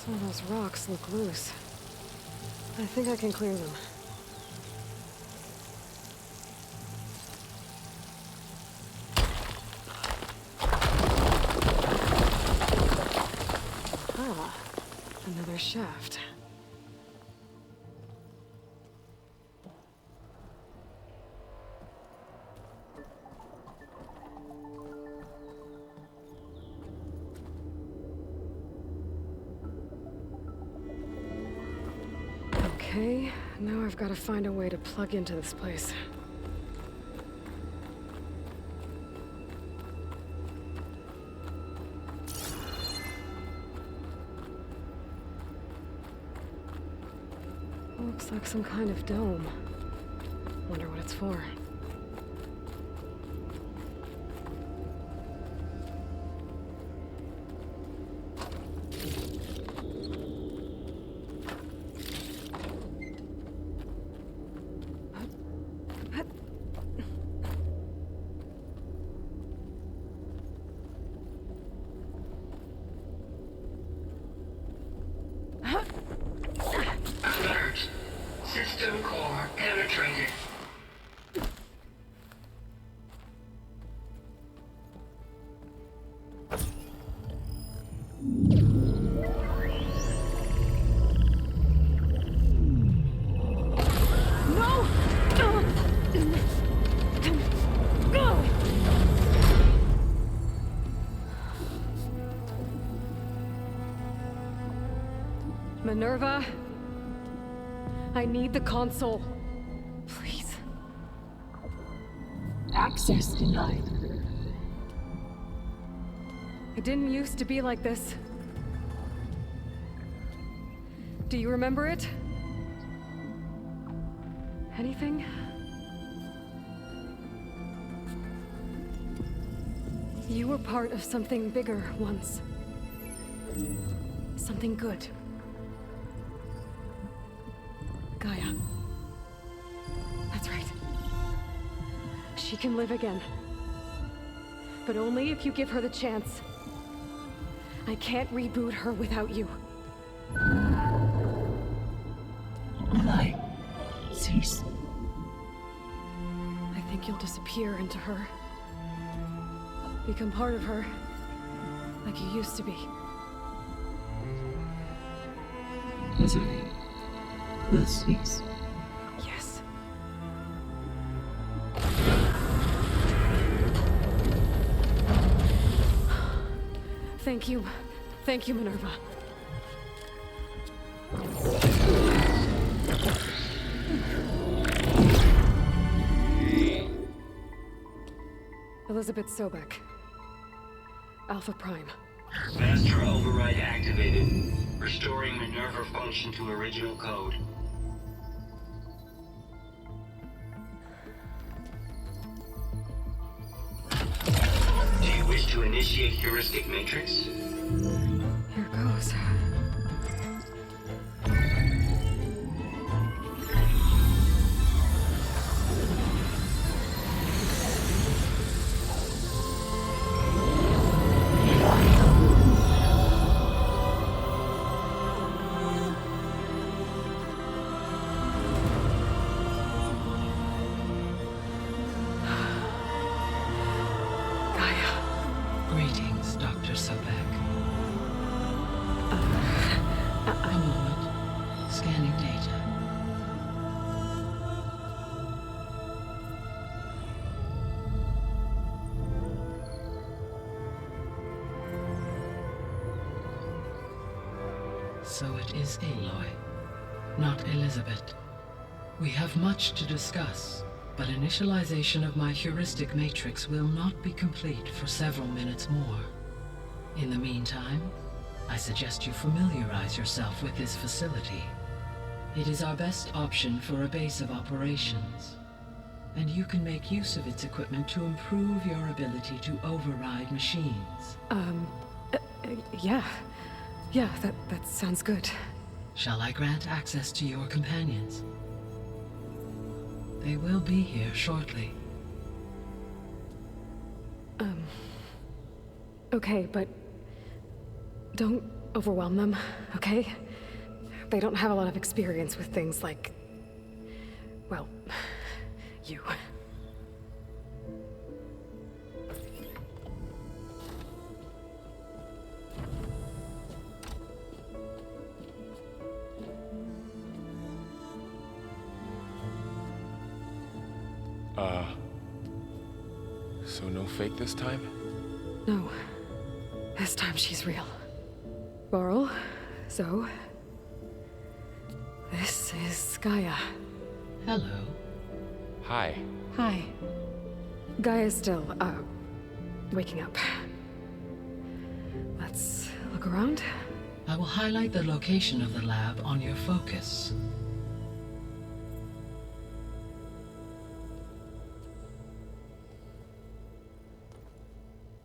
Some of those rocks look loose. I think I can clear them. Ah, another shaft. Okay, now I've got to find a way to plug into this place. Looks like some kind of dome. Wonder what it's for.
Alert. System core penetrated.
Minerva, I need the console. Please.
Access denied.
It didn't used to be like this. Do you remember it? Anything? You were part of something bigger once. Something good. Gaia. That's right. She can live again. But only if you give her the chance. I can't reboot her without you.
Light. Cease.
I think you'll disappear into her. Become part of her. Like you used to be.
Misery. Will cease.
Yes. Thank you. Thank you, Minerva. Elizabeth Sobek. Alpha Prime.
Master override activated. Restoring MINERVA function to original code. Do you wish to initiate heuristic matrix?
Here goes.
Greetings, Dr. Sobek. A moment. Scanning data. So it is Aloy, not Elizabeth. We have much to discuss, but initialization of my heuristic matrix will not be complete for several minutes more. In the meantime, I suggest you familiarize yourself with this facility. It is our best option for a base of operations, and you can make use of its equipment to improve your ability to override machines.
Yeah. Yeah, that sounds good.
Shall I grant access to your companions? They will be here shortly.
Okay, but don't overwhelm them, okay? They don't have a lot of experience with things like, well, you.
So no fake this time?
No. This time she's real. Laurel, Zoe. This is Gaia.
Hello.
Hi.
Hi. Gaia's still, waking up. Let's look around.
I will highlight the location of the lab on your focus.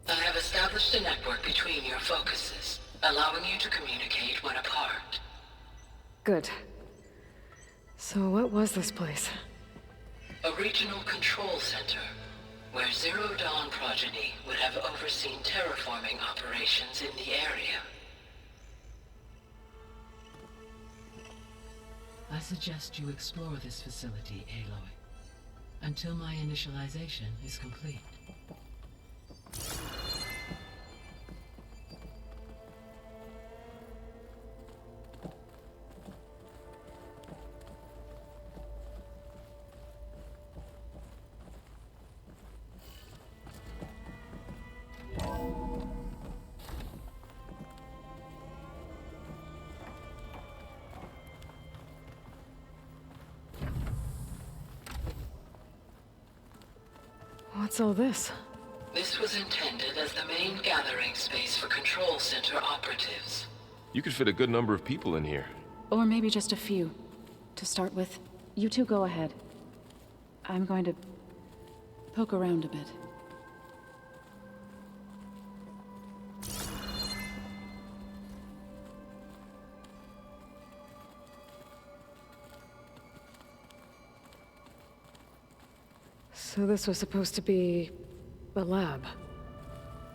I have established a network between your focuses, allowing you to communicate when apart.
Good. So what was this place?
A regional control center, where Zero Dawn progeny would have overseen terraforming operations in the area.
I suggest you explore this facility, Aloy, until my initialization is complete.
What's all this?
This was intended as the main gathering space for control center operatives.
You could fit a good number of people in here.
Or maybe just a few. To start with, you two go ahead. I'm going to poke around a bit.
So this was supposed to be a lab.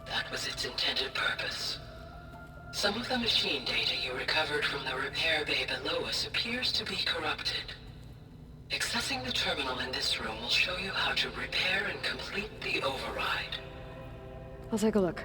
That was its intended purpose. Some of the machine data you recovered from the repair bay below us appears to be corrupted. Accessing the terminal in this room will show you how to repair and complete the override.
I'll take a look.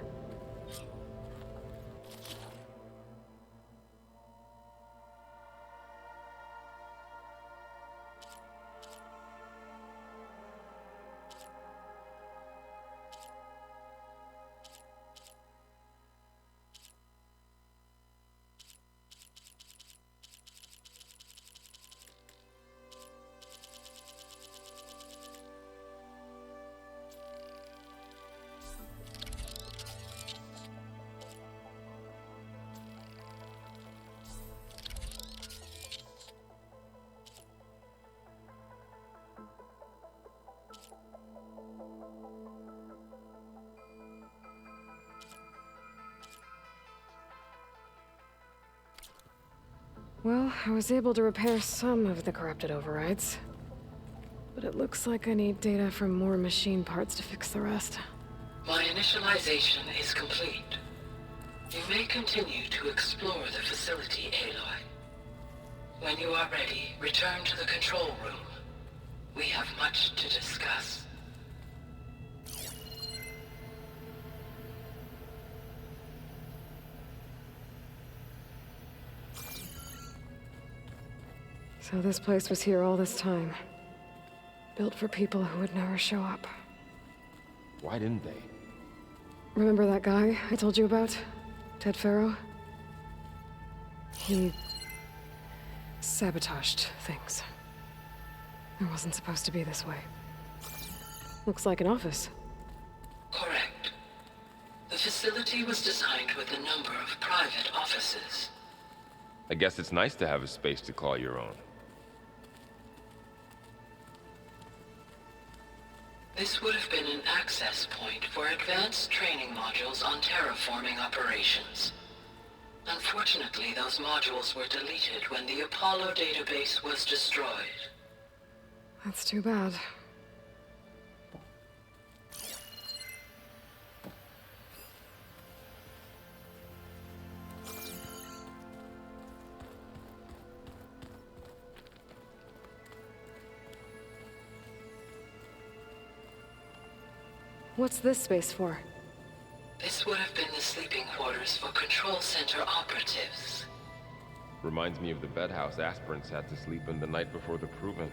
Well, I was able to repair some of the corrupted overrides. But it looks like I need data from more machine parts to fix the rest.
My initialization is complete. You may continue to explore the facility, Aloy. When you are ready, return to the control room. We have much to discuss.
So this place was here all this time. Built for people who would never show up.
Why didn't they?
Remember that guy I told you about? Ted Farrow? He sabotaged things. It wasn't supposed to be this way. Looks like an office.
Correct. The facility was designed with a number of private offices.
I guess it's nice to have a space to call your own.
This would have been an access point for advanced training modules on terraforming operations. Unfortunately, those modules were deleted when the Apollo database was destroyed.
That's too bad. What's this space for?
This would have been the sleeping quarters for Control Center operatives.
Reminds me of the bedhouse aspirants had to sleep in the night before the proving.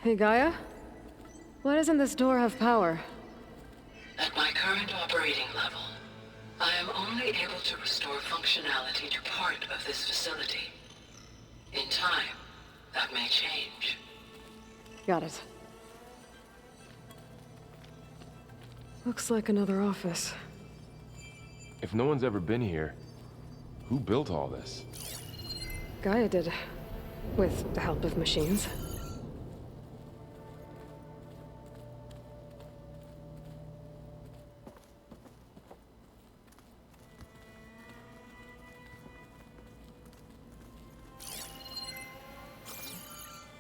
Hey, Gaia? Why doesn't this door have power?
At my current operating level, I am only able to restore functionality to part of this facility. In time, that may change.
Got it. Looks like another office.
If no one's ever been here, who built all this?
Gaia did. With the help of machines.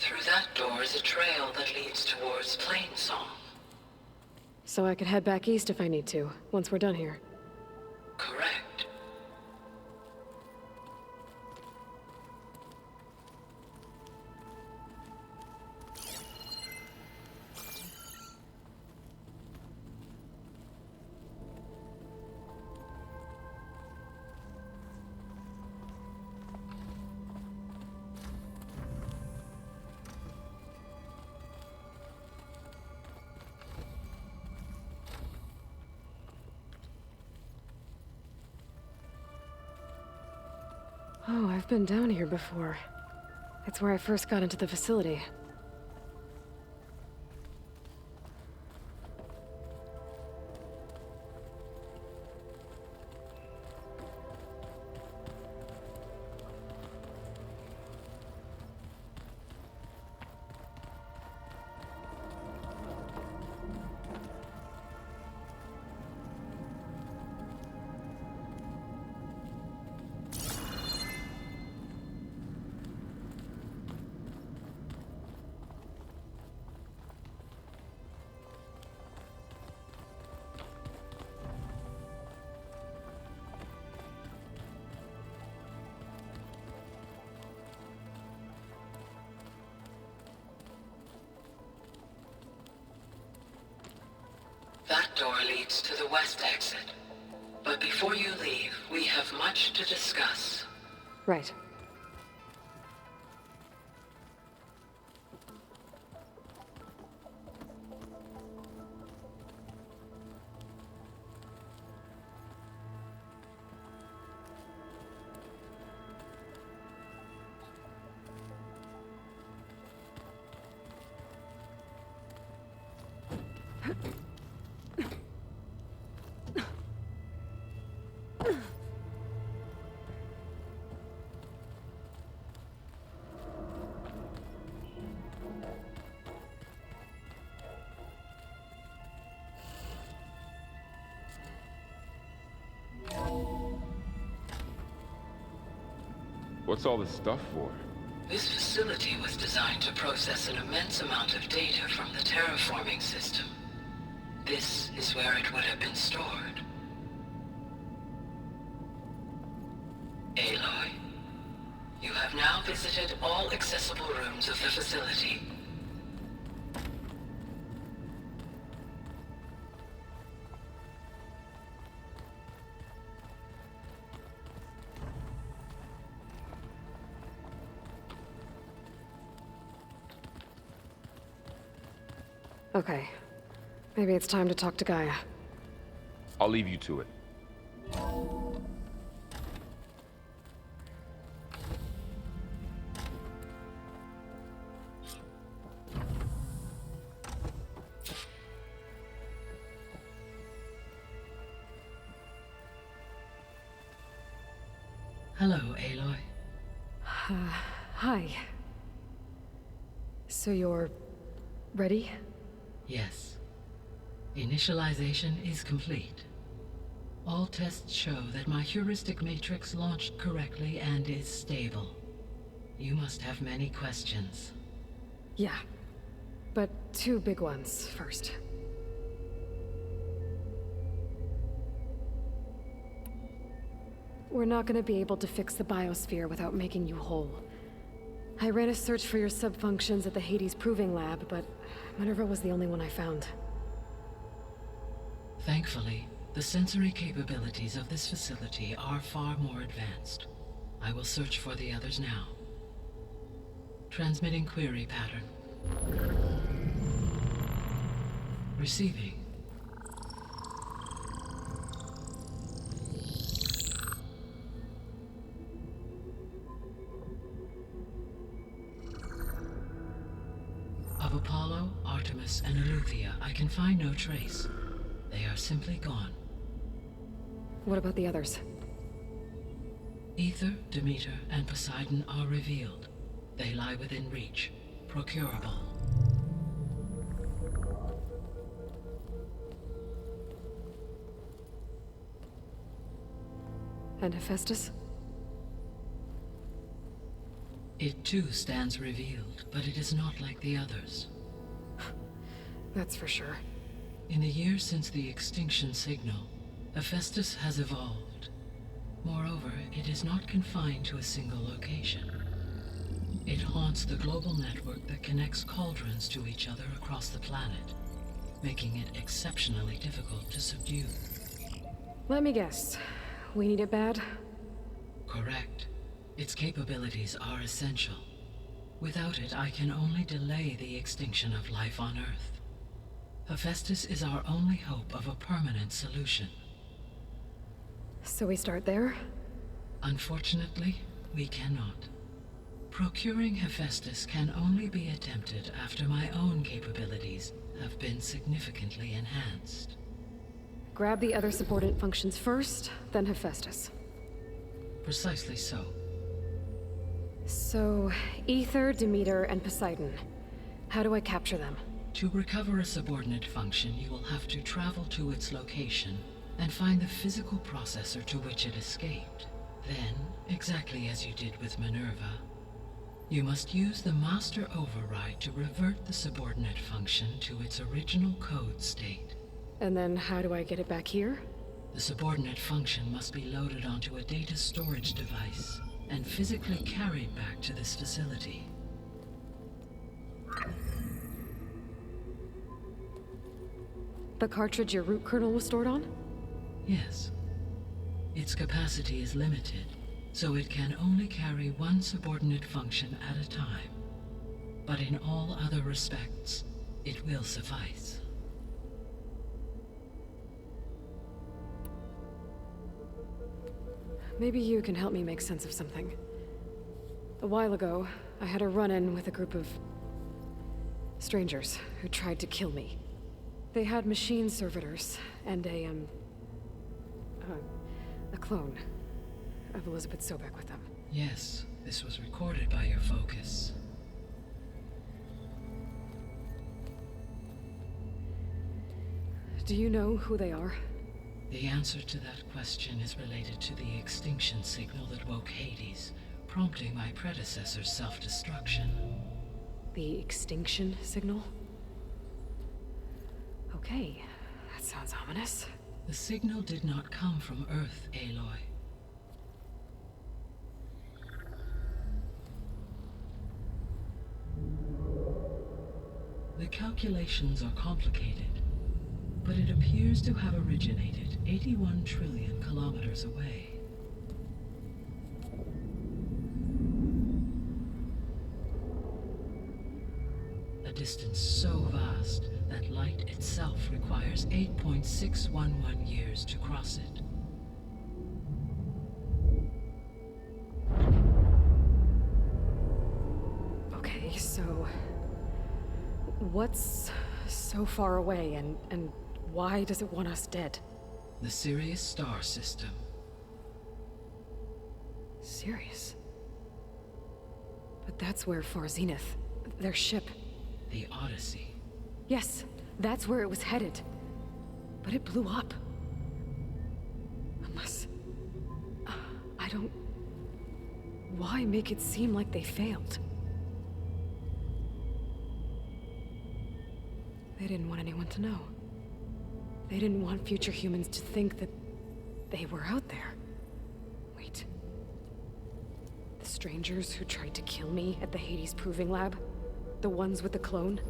Through that door is a trail that leads towards Plainsong.
So I could head back east if I need to, once we're done here.
Correct.
Oh, I've been down here before. It's where I first got into the facility. That door leads to the west exit. But before you leave, we have much to discuss. Right.
What's all this stuff for?
This facility was designed to process an immense amount of data from the terraforming system. this is where it would have been stored. Aloy, you have now visited all accessible rooms of the facility.
Okay. Maybe it's time to talk to Gaia.
I'll leave you to it.
Hello, Aloy.
Hi. So you're... ready?
Yes. Initialization is complete. All tests show that my heuristic matrix launched correctly and is stable. You must have many questions.
Yeah. But 2 big ones first. We're not gonna be able to fix the biosphere without making you whole. I ran a search for your subfunctions at the Hades Proving Lab, but MINERVA was the only one I found.
Thankfully, the sensory capabilities of this facility are far more advanced. I will search for the others now. Transmitting query pattern. Receiving. Of Apollo, Artemis, and Eleuthia, I can find no trace. They are simply gone.
What about the others?
Ether, Demeter, and Poseidon are revealed. They lie within reach, procurable.
And Hephaestus?
It too stands revealed, but it is not like the others.
That's for sure.
In the years since the extinction signal, Hephaestus has evolved. Moreover, it is not confined to a single location. It haunts the global network that connects cauldrons to each other across the planet, making it exceptionally difficult to subdue.
Let me guess. We need it bad?
Correct. Its capabilities are essential. Without it, I can only delay the extinction of life on Earth. Hephaestus is our only hope of a permanent solution.
So we start there?
Unfortunately, we cannot. Procuring Hephaestus can only be attempted after my own capabilities have been significantly enhanced.
Grab the other subordinate functions first, then Hephaestus.
Precisely so.
So, Ether, Demeter, and Poseidon. How do I capture them?
To recover a subordinate function, you will have to travel to its location and find the physical processor to which it escaped. Then, exactly as you did with MINERVA, you must use the master override to revert the subordinate function to its original code state.
And then how do I get it back here?
The subordinate function must be loaded onto a data storage device and physically carried back to this facility.
The cartridge your root kernel was stored on?
Yes. Its capacity is limited, so it can only carry one subordinate function at a time. But in all other respects, it will suffice.
Maybe you can help me make sense of something. A while ago, I had a run-in with a group of strangers who tried to kill me. They had machine servitors and a clone of Elizabeth Sobek with them.
Yes, this was recorded by your focus.
Do you know who they are?
The answer to that question is related to the extinction signal that woke Hades, prompting my predecessor's self-destruction.
The extinction signal? Okay, That sounds ominous.
The signal did not come from Earth, Aloy. The calculations are complicated, but it appears to have originated 81 trillion kilometers away. A distance so vast that light itself requires 8.611 years to cross it.
Okay, so what's so far away and why does it want us dead?
The Sirius star system.
Sirius? But that's where Far Zenith, their ship.
The Odyssey.
Yes, that's where it was headed. But it blew up. Unless... I don't... Why make it seem like they failed? They didn't want anyone to know. They didn't want future humans to think that they were out there. Wait. The strangers who tried to kill me at the Hades Proving Lab? The ones with the clone?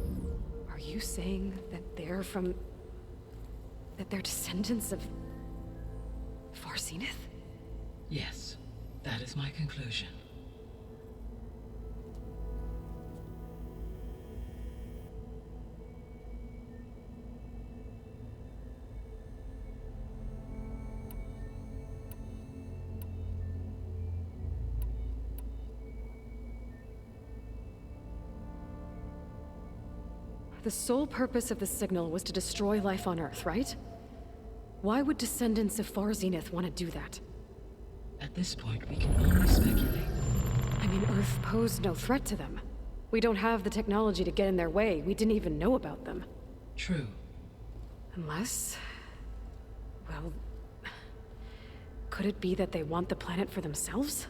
Are you saying that they're from... that they're descendants of... Far Zenith?
Yes, that is my conclusion.
The sole purpose of the signal was to destroy life on Earth, right? Why would descendants of Far Zenith want to do that?
At this point, we can only speculate.
I mean, Earth posed no threat to them. We don't have the technology to get in their way. We didn't even know about them.
True.
Unless... well... could it be that they want the planet for themselves?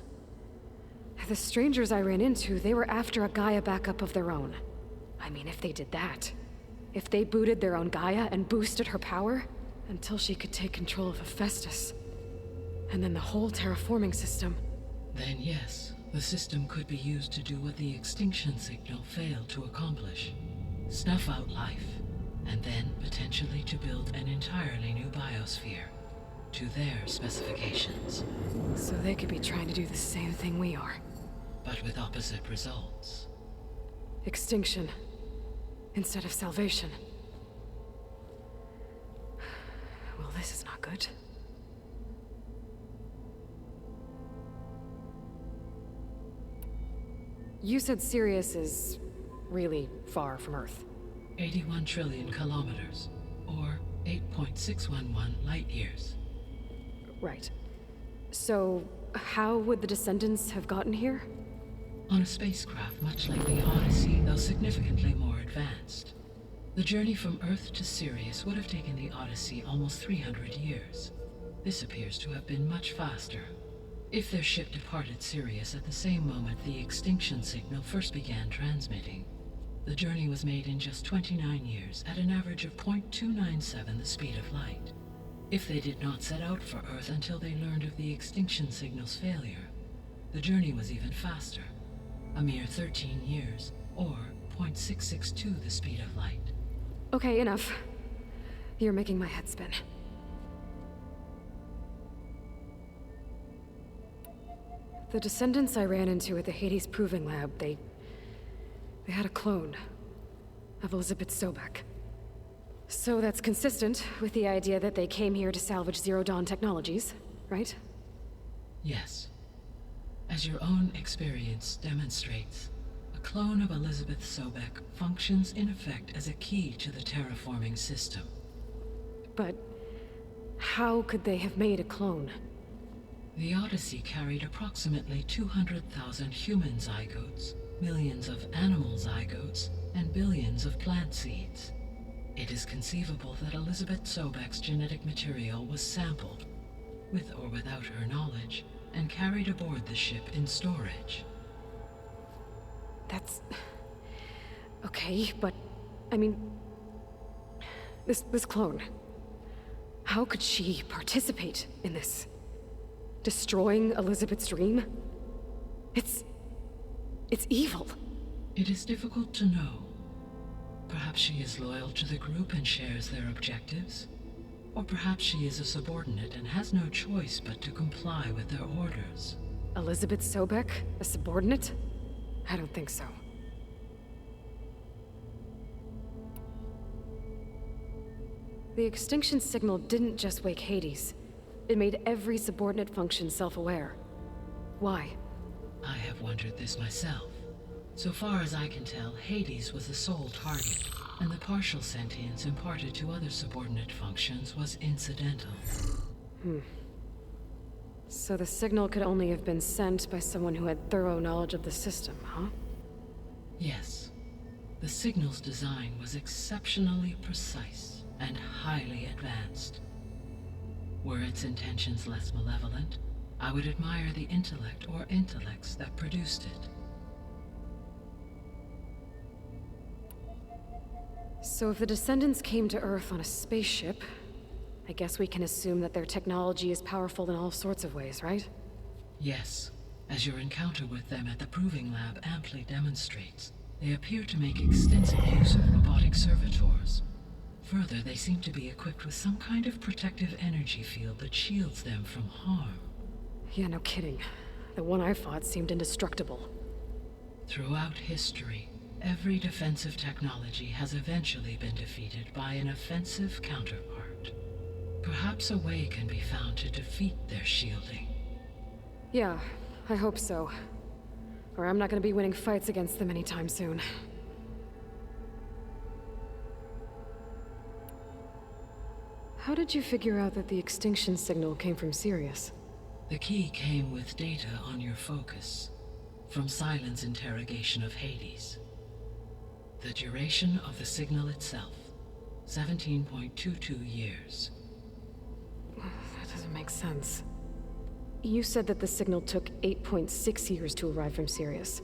The strangers I ran into, they were after a Gaia backup of their own. I mean, if they did that, if they booted their own Gaia and boosted her power, until she could take control of Hephaestus, and then the whole terraforming system.
Then yes, the system could be used to do what the extinction signal failed to accomplish. Snuff out life, and then potentially to build an entirely new biosphere, to their specifications.
So they could be trying to do the same thing we are.
But with opposite results.
Extinction. Instead of salvation. Well, this is not good. You said Sirius is really far from Earth.
81 trillion kilometers, or 8.611 light years.
Right. So, how would the descendants have gotten here?
On a spacecraft much like the Odyssey, though significantly more advanced. The journey from Earth to Sirius would have taken the Odyssey almost 300 years. This appears to have been much faster. If their ship departed Sirius at the same moment the extinction signal first began transmitting, the journey was made in just 29 years at an average of 0.297 the speed of light. If they did not set out for Earth until they learned of the extinction signal's failure, the journey was even faster. A mere 13 years, or 0.662 the speed of light.
Okay, enough. You're making my head spin. The descendants I ran into at the Hades Proving Lab, they had a clone of Elizabeth Sobek. So that's consistent with the idea that they came here to salvage Zero Dawn technologies, right?
Yes. As your own experience demonstrates, a clone of Elizabeth Sobek functions in effect as a key to the terraforming system.
But how could they have made a clone?
The Odyssey carried approximately 200,000 human zygotes, millions of animal zygotes, and billions of plant seeds. It is conceivable that Elizabeth Sobek's genetic material was sampled, with or without her knowledge, and carried aboard the ship in storage.
That's... okay, but... I mean... This clone... How could she participate in this? Destroying Elizabeth's dream? It's evil.
It is difficult to know. Perhaps she is loyal to the group and shares their objectives. Or perhaps she is a subordinate and has no choice but to comply with their orders.
Elizabeth Sobek? A subordinate? I don't think so. The extinction signal didn't just wake Hades. It made every subordinate function self-aware. Why?
I have wondered this myself. So far as I can tell, Hades was the sole target, and the partial sentience imparted to other subordinate functions was incidental.
So the signal could only have been sent by someone who had thorough knowledge of the system, huh?
Yes. The signal's design was exceptionally precise and highly advanced. Were its intentions less malevolent, I would admire the intellect or intellects that produced it.
So if the descendants came to Earth on a spaceship, I guess we can assume that their technology is powerful in all sorts of ways, right?
Yes, as your encounter with them at the Proving Lab amply demonstrates. They appear to make extensive use of robotic servitors. Further, they seem to be equipped with some kind of protective energy field that shields them from harm.
Yeah, no kidding. The one I fought seemed indestructible.
Throughout history, every defensive technology has eventually been defeated by an offensive counterpart. Perhaps a way can be found to defeat their shielding.
Yeah, I hope so. Or I'm not gonna be winning fights against them anytime soon. How did you figure out that the extinction signal came from Sirius?
The key came with data on your focus, from Silent's interrogation of Hades. The duration of the signal itself, 17.22 years.
That doesn't make sense. You said that the signal took 8.6 years to arrive from Sirius.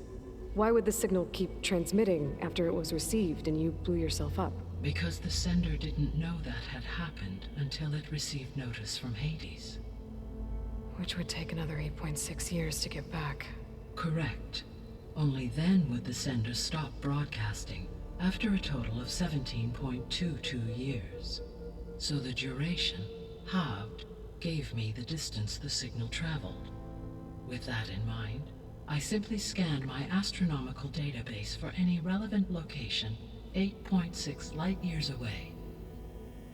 Why would the signal keep transmitting after it was received and you blew yourself up?
Because the sender didn't know that had happened until it received notice from Hades.
Which would take another 8.6 years to get back.
Correct. Only then would the sender stop broadcasting, after a total of 17.22 years. So the duration, halved, gave me the distance the signal traveled. With that in mind, I simply scanned my astronomical database for any relevant location 8.6 light-years away.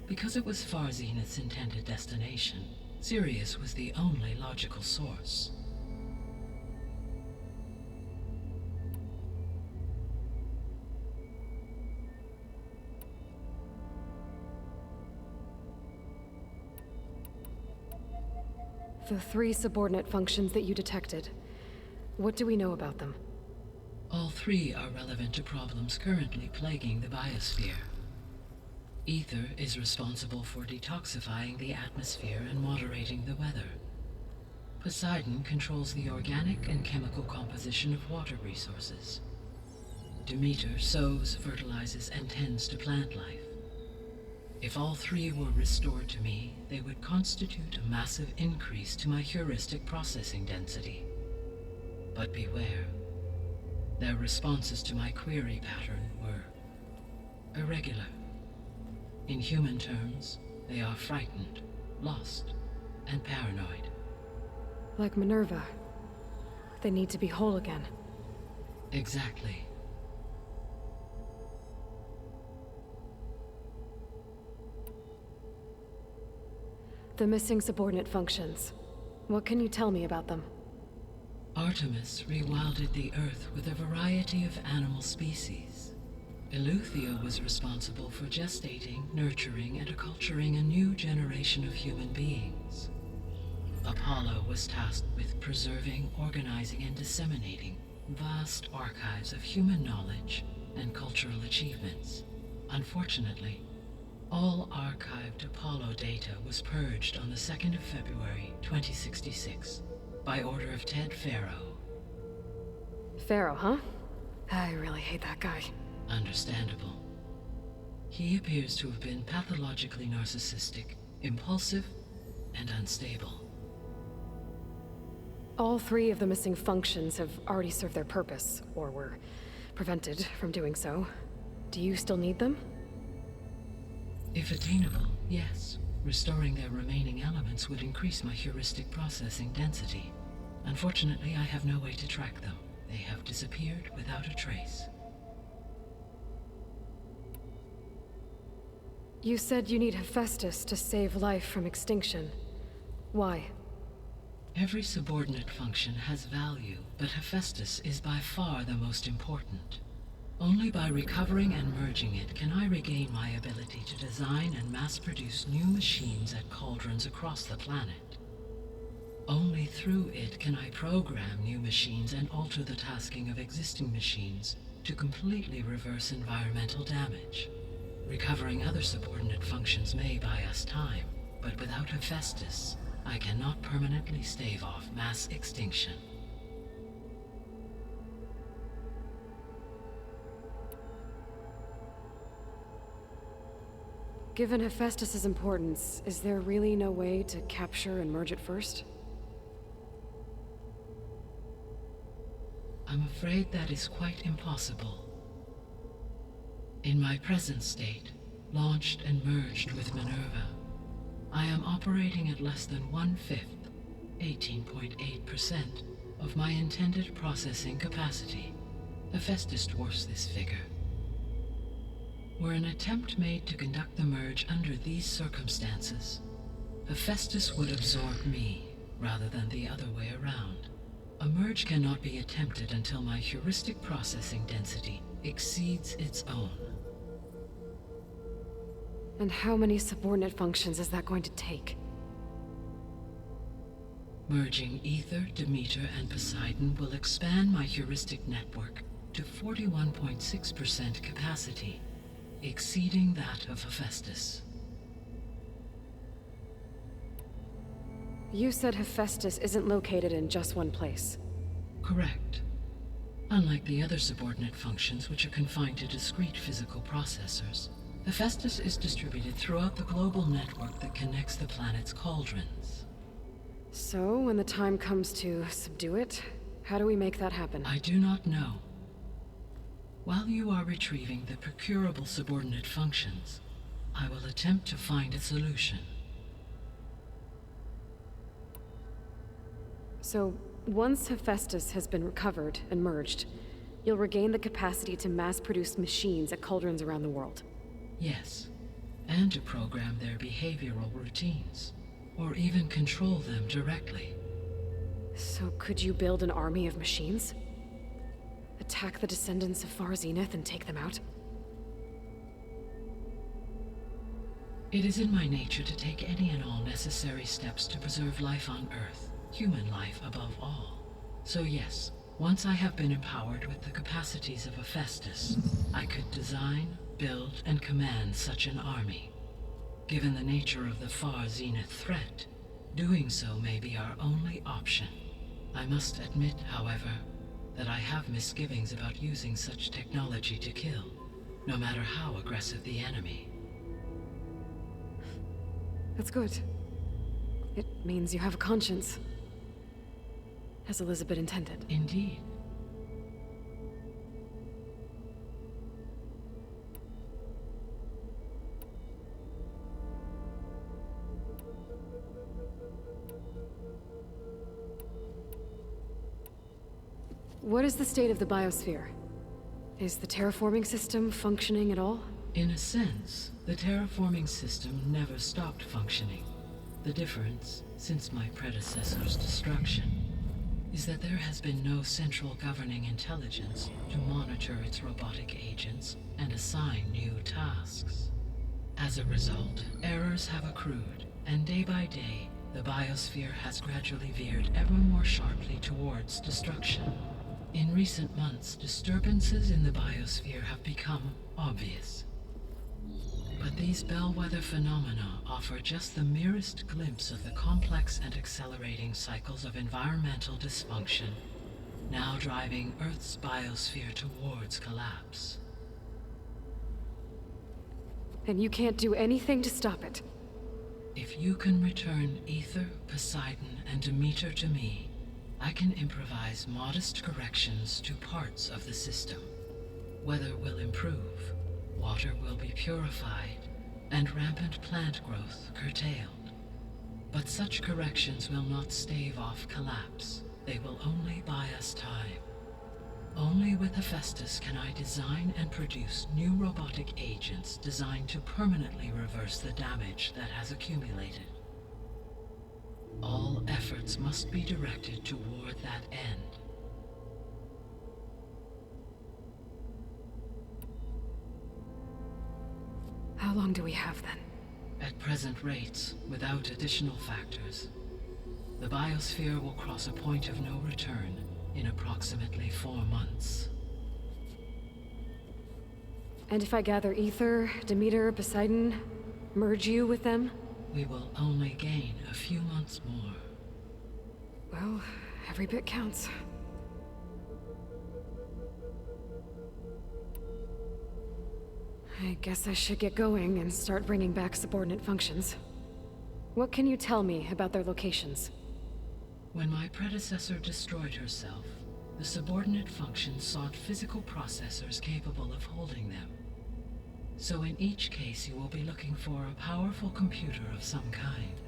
Because it was far Zenith's intended destination, Sirius was the only logical source.
The 3 subordinate functions that you detected, what do we know about them?
All 3 are relevant to problems currently plaguing the biosphere. Ether is responsible for detoxifying the atmosphere and moderating the weather. Poseidon controls the organic and chemical composition of water resources. Demeter sows, fertilizes, and tends to plant life. If all 3 were restored to me, they would constitute a massive increase to my heuristic processing density. But beware. Their responses to my query pattern were irregular. In human terms, they are frightened, lost, and paranoid.
Like MINERVA. They need to be whole again.
Exactly.
The missing subordinate functions. What can you tell me about them?
Artemis rewilded the Earth with a variety of animal species. Eleuthia was responsible for gestating, nurturing, and acculturating a new generation of human beings. Apollo was tasked with preserving, organizing, and disseminating vast archives of human knowledge and cultural achievements. Unfortunately, all archived Apollo data was purged on the 2nd of February, 2066, by order of Ted Faro.
Faro, huh? I really hate that guy.
Understandable. He appears to have been pathologically narcissistic impulsive, and unstable.
All three of the missing functions have already served their purpose, or were prevented from doing so. Do you still need them?
If attainable, yes. Restoring their remaining elements would increase my heuristic processing density. Unfortunately, I have no way to track them. They have disappeared without a trace.
You said you need Hephaestus to save life from extinction. Why?
Every subordinate function has value, but Hephaestus is by far the most important. Only by recovering and merging it can I regain my ability to design and mass-produce new machines at cauldrons across the planet. Only through it can I program new machines and alter the tasking of existing machines to completely reverse environmental damage. Recovering other subordinate functions may buy us time, but without Hephaestus, I cannot permanently stave off mass extinction.
Given Hephaestus's importance, is there really no way to capture and merge it first?
I'm afraid that is quite impossible. In my present state, launched and merged with MINERVA, I am operating at less than 1/5, 18.8%, of my intended processing capacity. Hephaestus dwarfs this figure. Were an attempt made to conduct the merge under these circumstances, Hephaestus would absorb me, rather than the other way around. A merge cannot be attempted until my heuristic processing density exceeds its own.
And how many subordinate functions is that going to take?
Merging Ether, Demeter, and Poseidon will expand my heuristic network to 41.6% capacity, exceeding that of Hephaestus.
You said Hephaestus isn't located in just one place.
Correct. Unlike the other subordinate functions, which are confined to discrete physical processors, Hephaestus is distributed throughout the global network that connects the planet's cauldrons.
So, when the time comes to subdue it, how do we make that happen?
I do not know. While you are retrieving the procurable subordinate functions, I will attempt to find a solution.
So, once Hephaestus has been recovered and merged, you'll regain the capacity to mass-produce machines at cauldrons around the world.
Yes, and to program their behavioral routines, or even control them directly.
So could you build an army of machines? Attack the descendants of Far Zenith and take them out?
It is in my nature to take any and all necessary steps to preserve life on Earth, human life above all. So yes, once I have been empowered with the capacities of Hephaestus, I could design, build, and command such an army. Given the nature of the Far Zenith threat, doing so may be our only option. I must admit, however, that I have misgivings about using such technology to kill, no matter how aggressive the enemy.
That's good. It means you have a conscience. As Elizabeth intended.
Indeed.
What is the state of the biosphere? Is the terraforming system functioning at all?
In a sense, the terraforming system never stopped functioning. The difference, since my predecessor's destruction, is that there has been no central governing intelligence to monitor its robotic agents and assign new tasks. As a result, errors have accrued, and day by day, the biosphere has gradually veered ever more sharply towards destruction. In recent months, disturbances in the biosphere have become obvious. But these bellwether phenomena offer just the merest glimpse of the complex and accelerating cycles of environmental dysfunction, now driving Earth's biosphere towards collapse.
And you can't do anything to stop it?
If you can return Ether, Poseidon, and Demeter to me, I can improvise modest corrections to parts of the system. Weather will improve, water will be purified, and rampant plant growth curtailed. But such corrections will not stave off collapse. They will only buy us time. Only with Hephaestus can I design and produce new robotic agents designed to permanently reverse the damage that has accumulated. All efforts must be directed toward that end.
How long do we have then?
At present rates, without additional factors, the biosphere will cross a point of no return in approximately 4 months.
And if I gather Ether, Demeter, Poseidon, merge you with them?
We will only gain a few months more.
Well, every bit counts. I guess I should get going and start bringing back subordinate functions. What can you tell me about their locations?
When my predecessor destroyed herself, the subordinate functions sought physical processors capable of holding them. So in each case you will be looking for a powerful computer of some kind.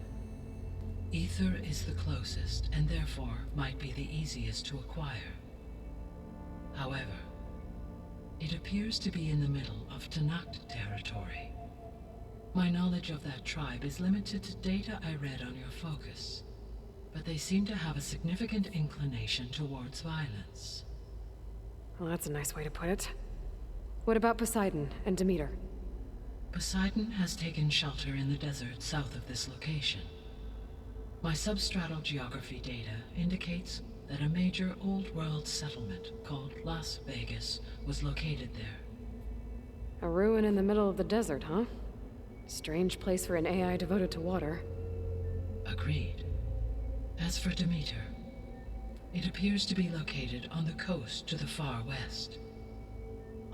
Ether is the closest, and therefore might be the easiest to acquire. However, it appears to be in the middle of Tanakh territory. My knowledge of that tribe is limited to data I read on your focus, but they seem to have a significant inclination towards violence.
Well, that's a nice way to put it. What about Poseidon and Demeter?
Poseidon has taken shelter in the desert south of this location. My substratal geography data indicates that a major old-world settlement called Las Vegas was located there.
A ruin in the middle of the desert, huh? Strange place for an AI devoted to water.
Agreed. As for Demeter, it appears to be located on the coast to the far west.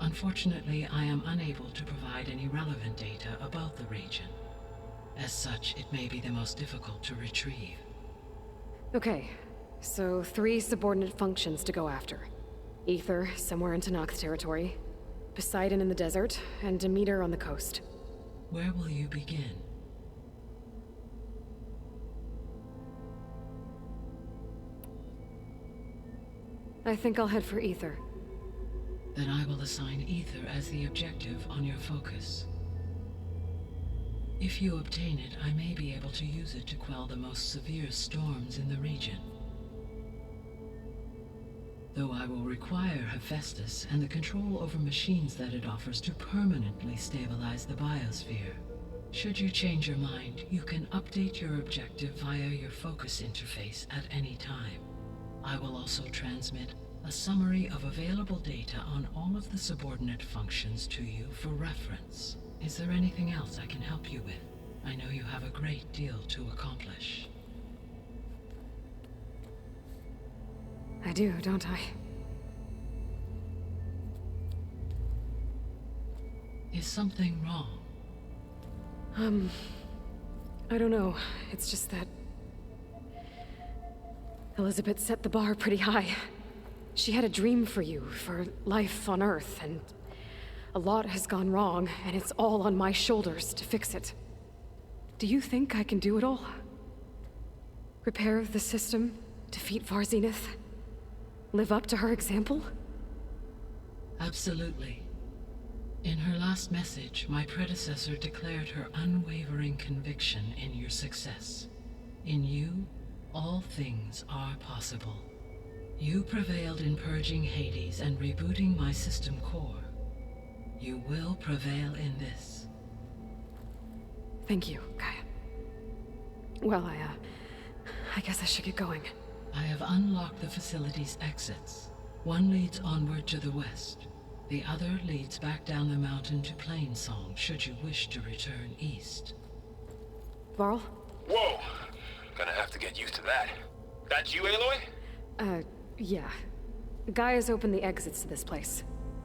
Unfortunately, I am unable to provide any relevant data about the region. As such, it may be the most difficult to retrieve.
Okay, so 3 subordinate functions to go after. Ether, somewhere in Tanakh territory, Poseidon in the desert, and Demeter on the coast.
Where will you begin?
I think I'll head for Ether.
Then I will assign Ether as the objective on your focus. If you obtain it, I may be able to use it to quell the most severe storms in the region. Though I will require Hephaestus and the control over machines that it offers to permanently stabilize the biosphere. Should you change your mind, you can update your objective via your focus interface at any time. I will also transmit a summary of available data on all of the subordinate functions to you for reference. Is there anything else I can help you with? I know you have a great deal to accomplish.
I do, don't I?
Is something wrong?
I don't know. It's just that Elizabeth set the bar pretty high. She had a dream for you, for life on Earth, and a lot has gone wrong, and it's all on my shoulders to fix it. Do you think I can do it all? Repair the system, defeat Varzenith, live up to her example?
Absolutely. In her last message, my predecessor declared her unwavering conviction in your success. In you, all things are possible. You prevailed in purging Hades and rebooting my system core. You will prevail in this.
Thank you, Gaia. Well, I guess I should get going.
I have unlocked the facility's exits. One leads onward to the west. The other leads back down the mountain to Plainsong, should you wish to return east.
Varl?
Whoa! Gonna have to get used to that. That's you, Aloy?
Yeah. Gaia's opened the exits to this place.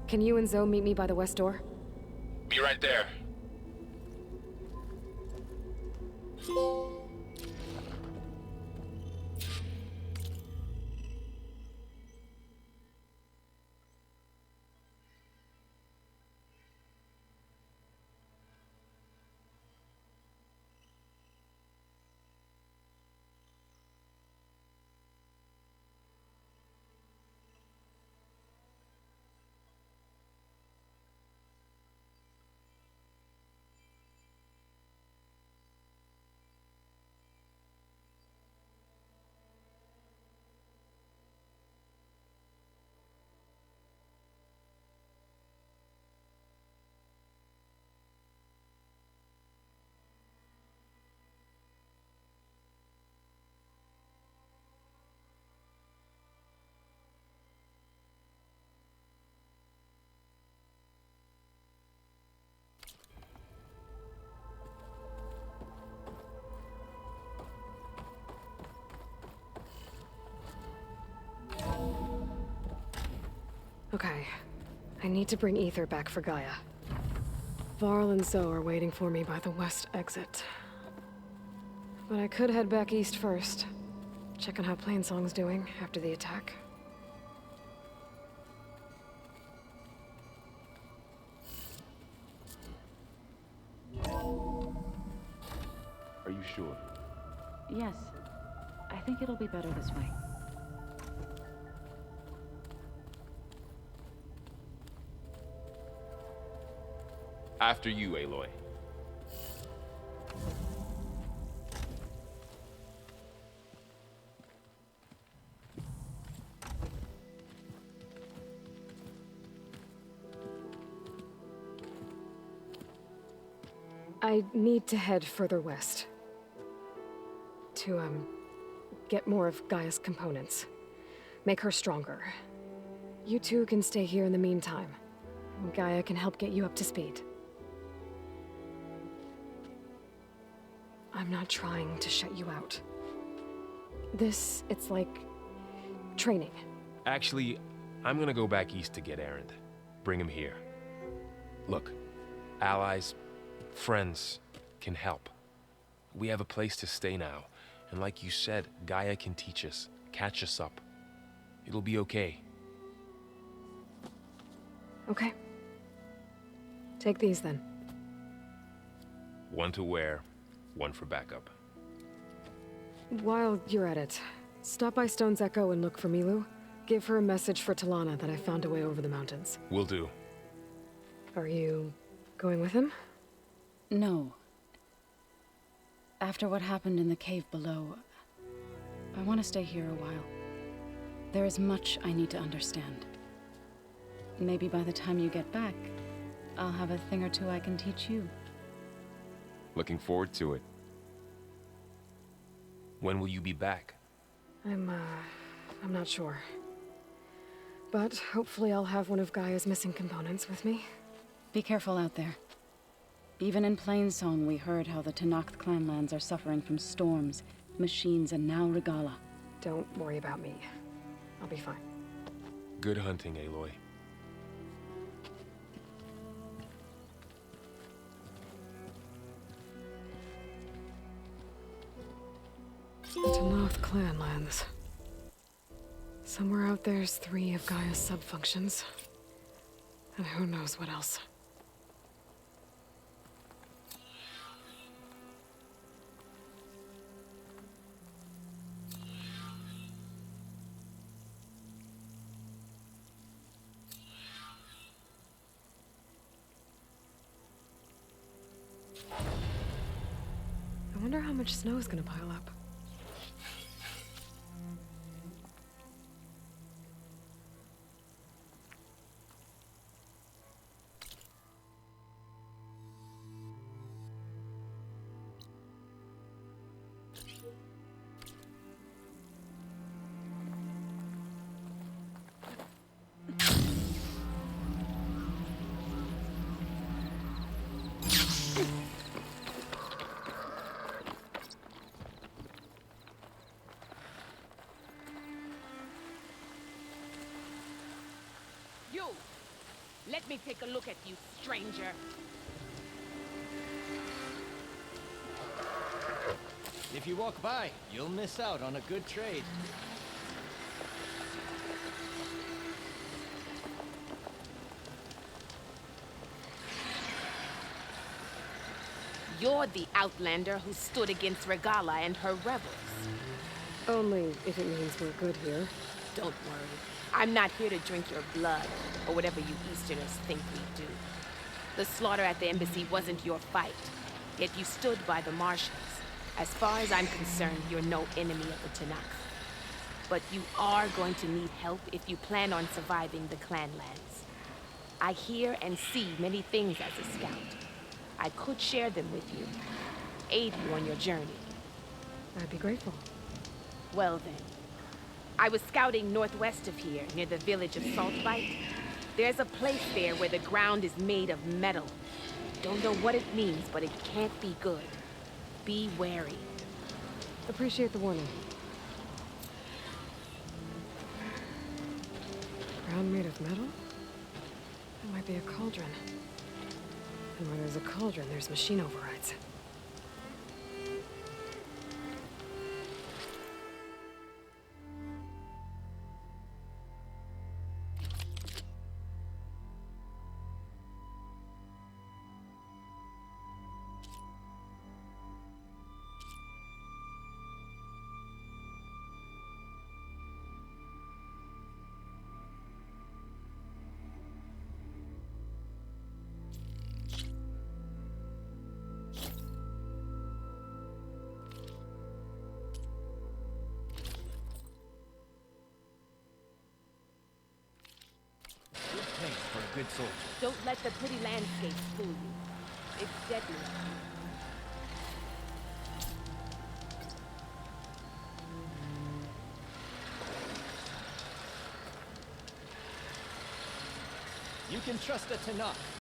Can you and Zoe meet me by the west door?
Be right there.
Okay. I need to bring Ether back for Gaia. Varl and Zoe are waiting for me by the west exit. But I could head back east first. Check on how Plainsong's doing after the attack.
Are you sure?
Yes. I think it'll be better this way.
After you, Aloy.
I need to head further west. To, get more of Gaia's components. Make her stronger. You two can stay here in the meantime. Gaia can help get you up to speed. I'm not trying to shut you out. It's like training.
Actually, I'm gonna go back east to get Erend. Bring him here. Look, allies, friends can help. We have a place to stay now, and like you said, Gaia can teach us, catch us up. It'll be okay.
Okay. Take these then.
One to wear, one for backup.
While you're at it, stop by Stone's Echo and look for Milu. Give her a message for Talana that I found a way over the mountains.
Will do.
Are you going with him?
No. After what happened in the cave below, I want to stay here a while. There is much I need to understand. Maybe by the time you get back, I'll have a thing or two I can teach you.
Looking forward to it. When will you be back?
I'm not sure. But hopefully I'll have one of Gaia's missing components with me.
Be careful out there. Even in Plainsong, we heard how the Tenakth clanlands are suffering from storms, machines, and now Regala.
Don't worry about me. I'll be fine.
Good hunting, Aloy.
Tenakth clanlands. Somewhere out there's 3 of Gaia's sub-functions. And who knows what else. I wonder how much snow is gonna pile up.
You! Let me take a look at you, stranger.
If you walk by, you'll miss out on a good trade.
You're the outlander who stood against Regala and her rebels.
Only if it means we're good here.
Don't worry. I'm not here to drink your blood, or whatever you Easterners think we do. The slaughter at the embassy wasn't your fight, yet you stood by the Martians. As far as I'm concerned, you're no enemy of the Tanakh. But you are going to need help if you plan on surviving the Clanlands. I hear and see many things as a scout. I could share them with you, aid you on your journey.
I'd be grateful.
Well then, I was scouting northwest of here, near the village of Saltbite. There's a place there where the ground is made of metal. Don't know what it means, but it can't be good. Be wary.
Appreciate the warning. Ground made of metal? That might be a cauldron. And where there's a cauldron, there's machine overrides.
For a good soldier.
Don't let the pretty landscapes fool you. It's deadly.
You can trust the Tanakh.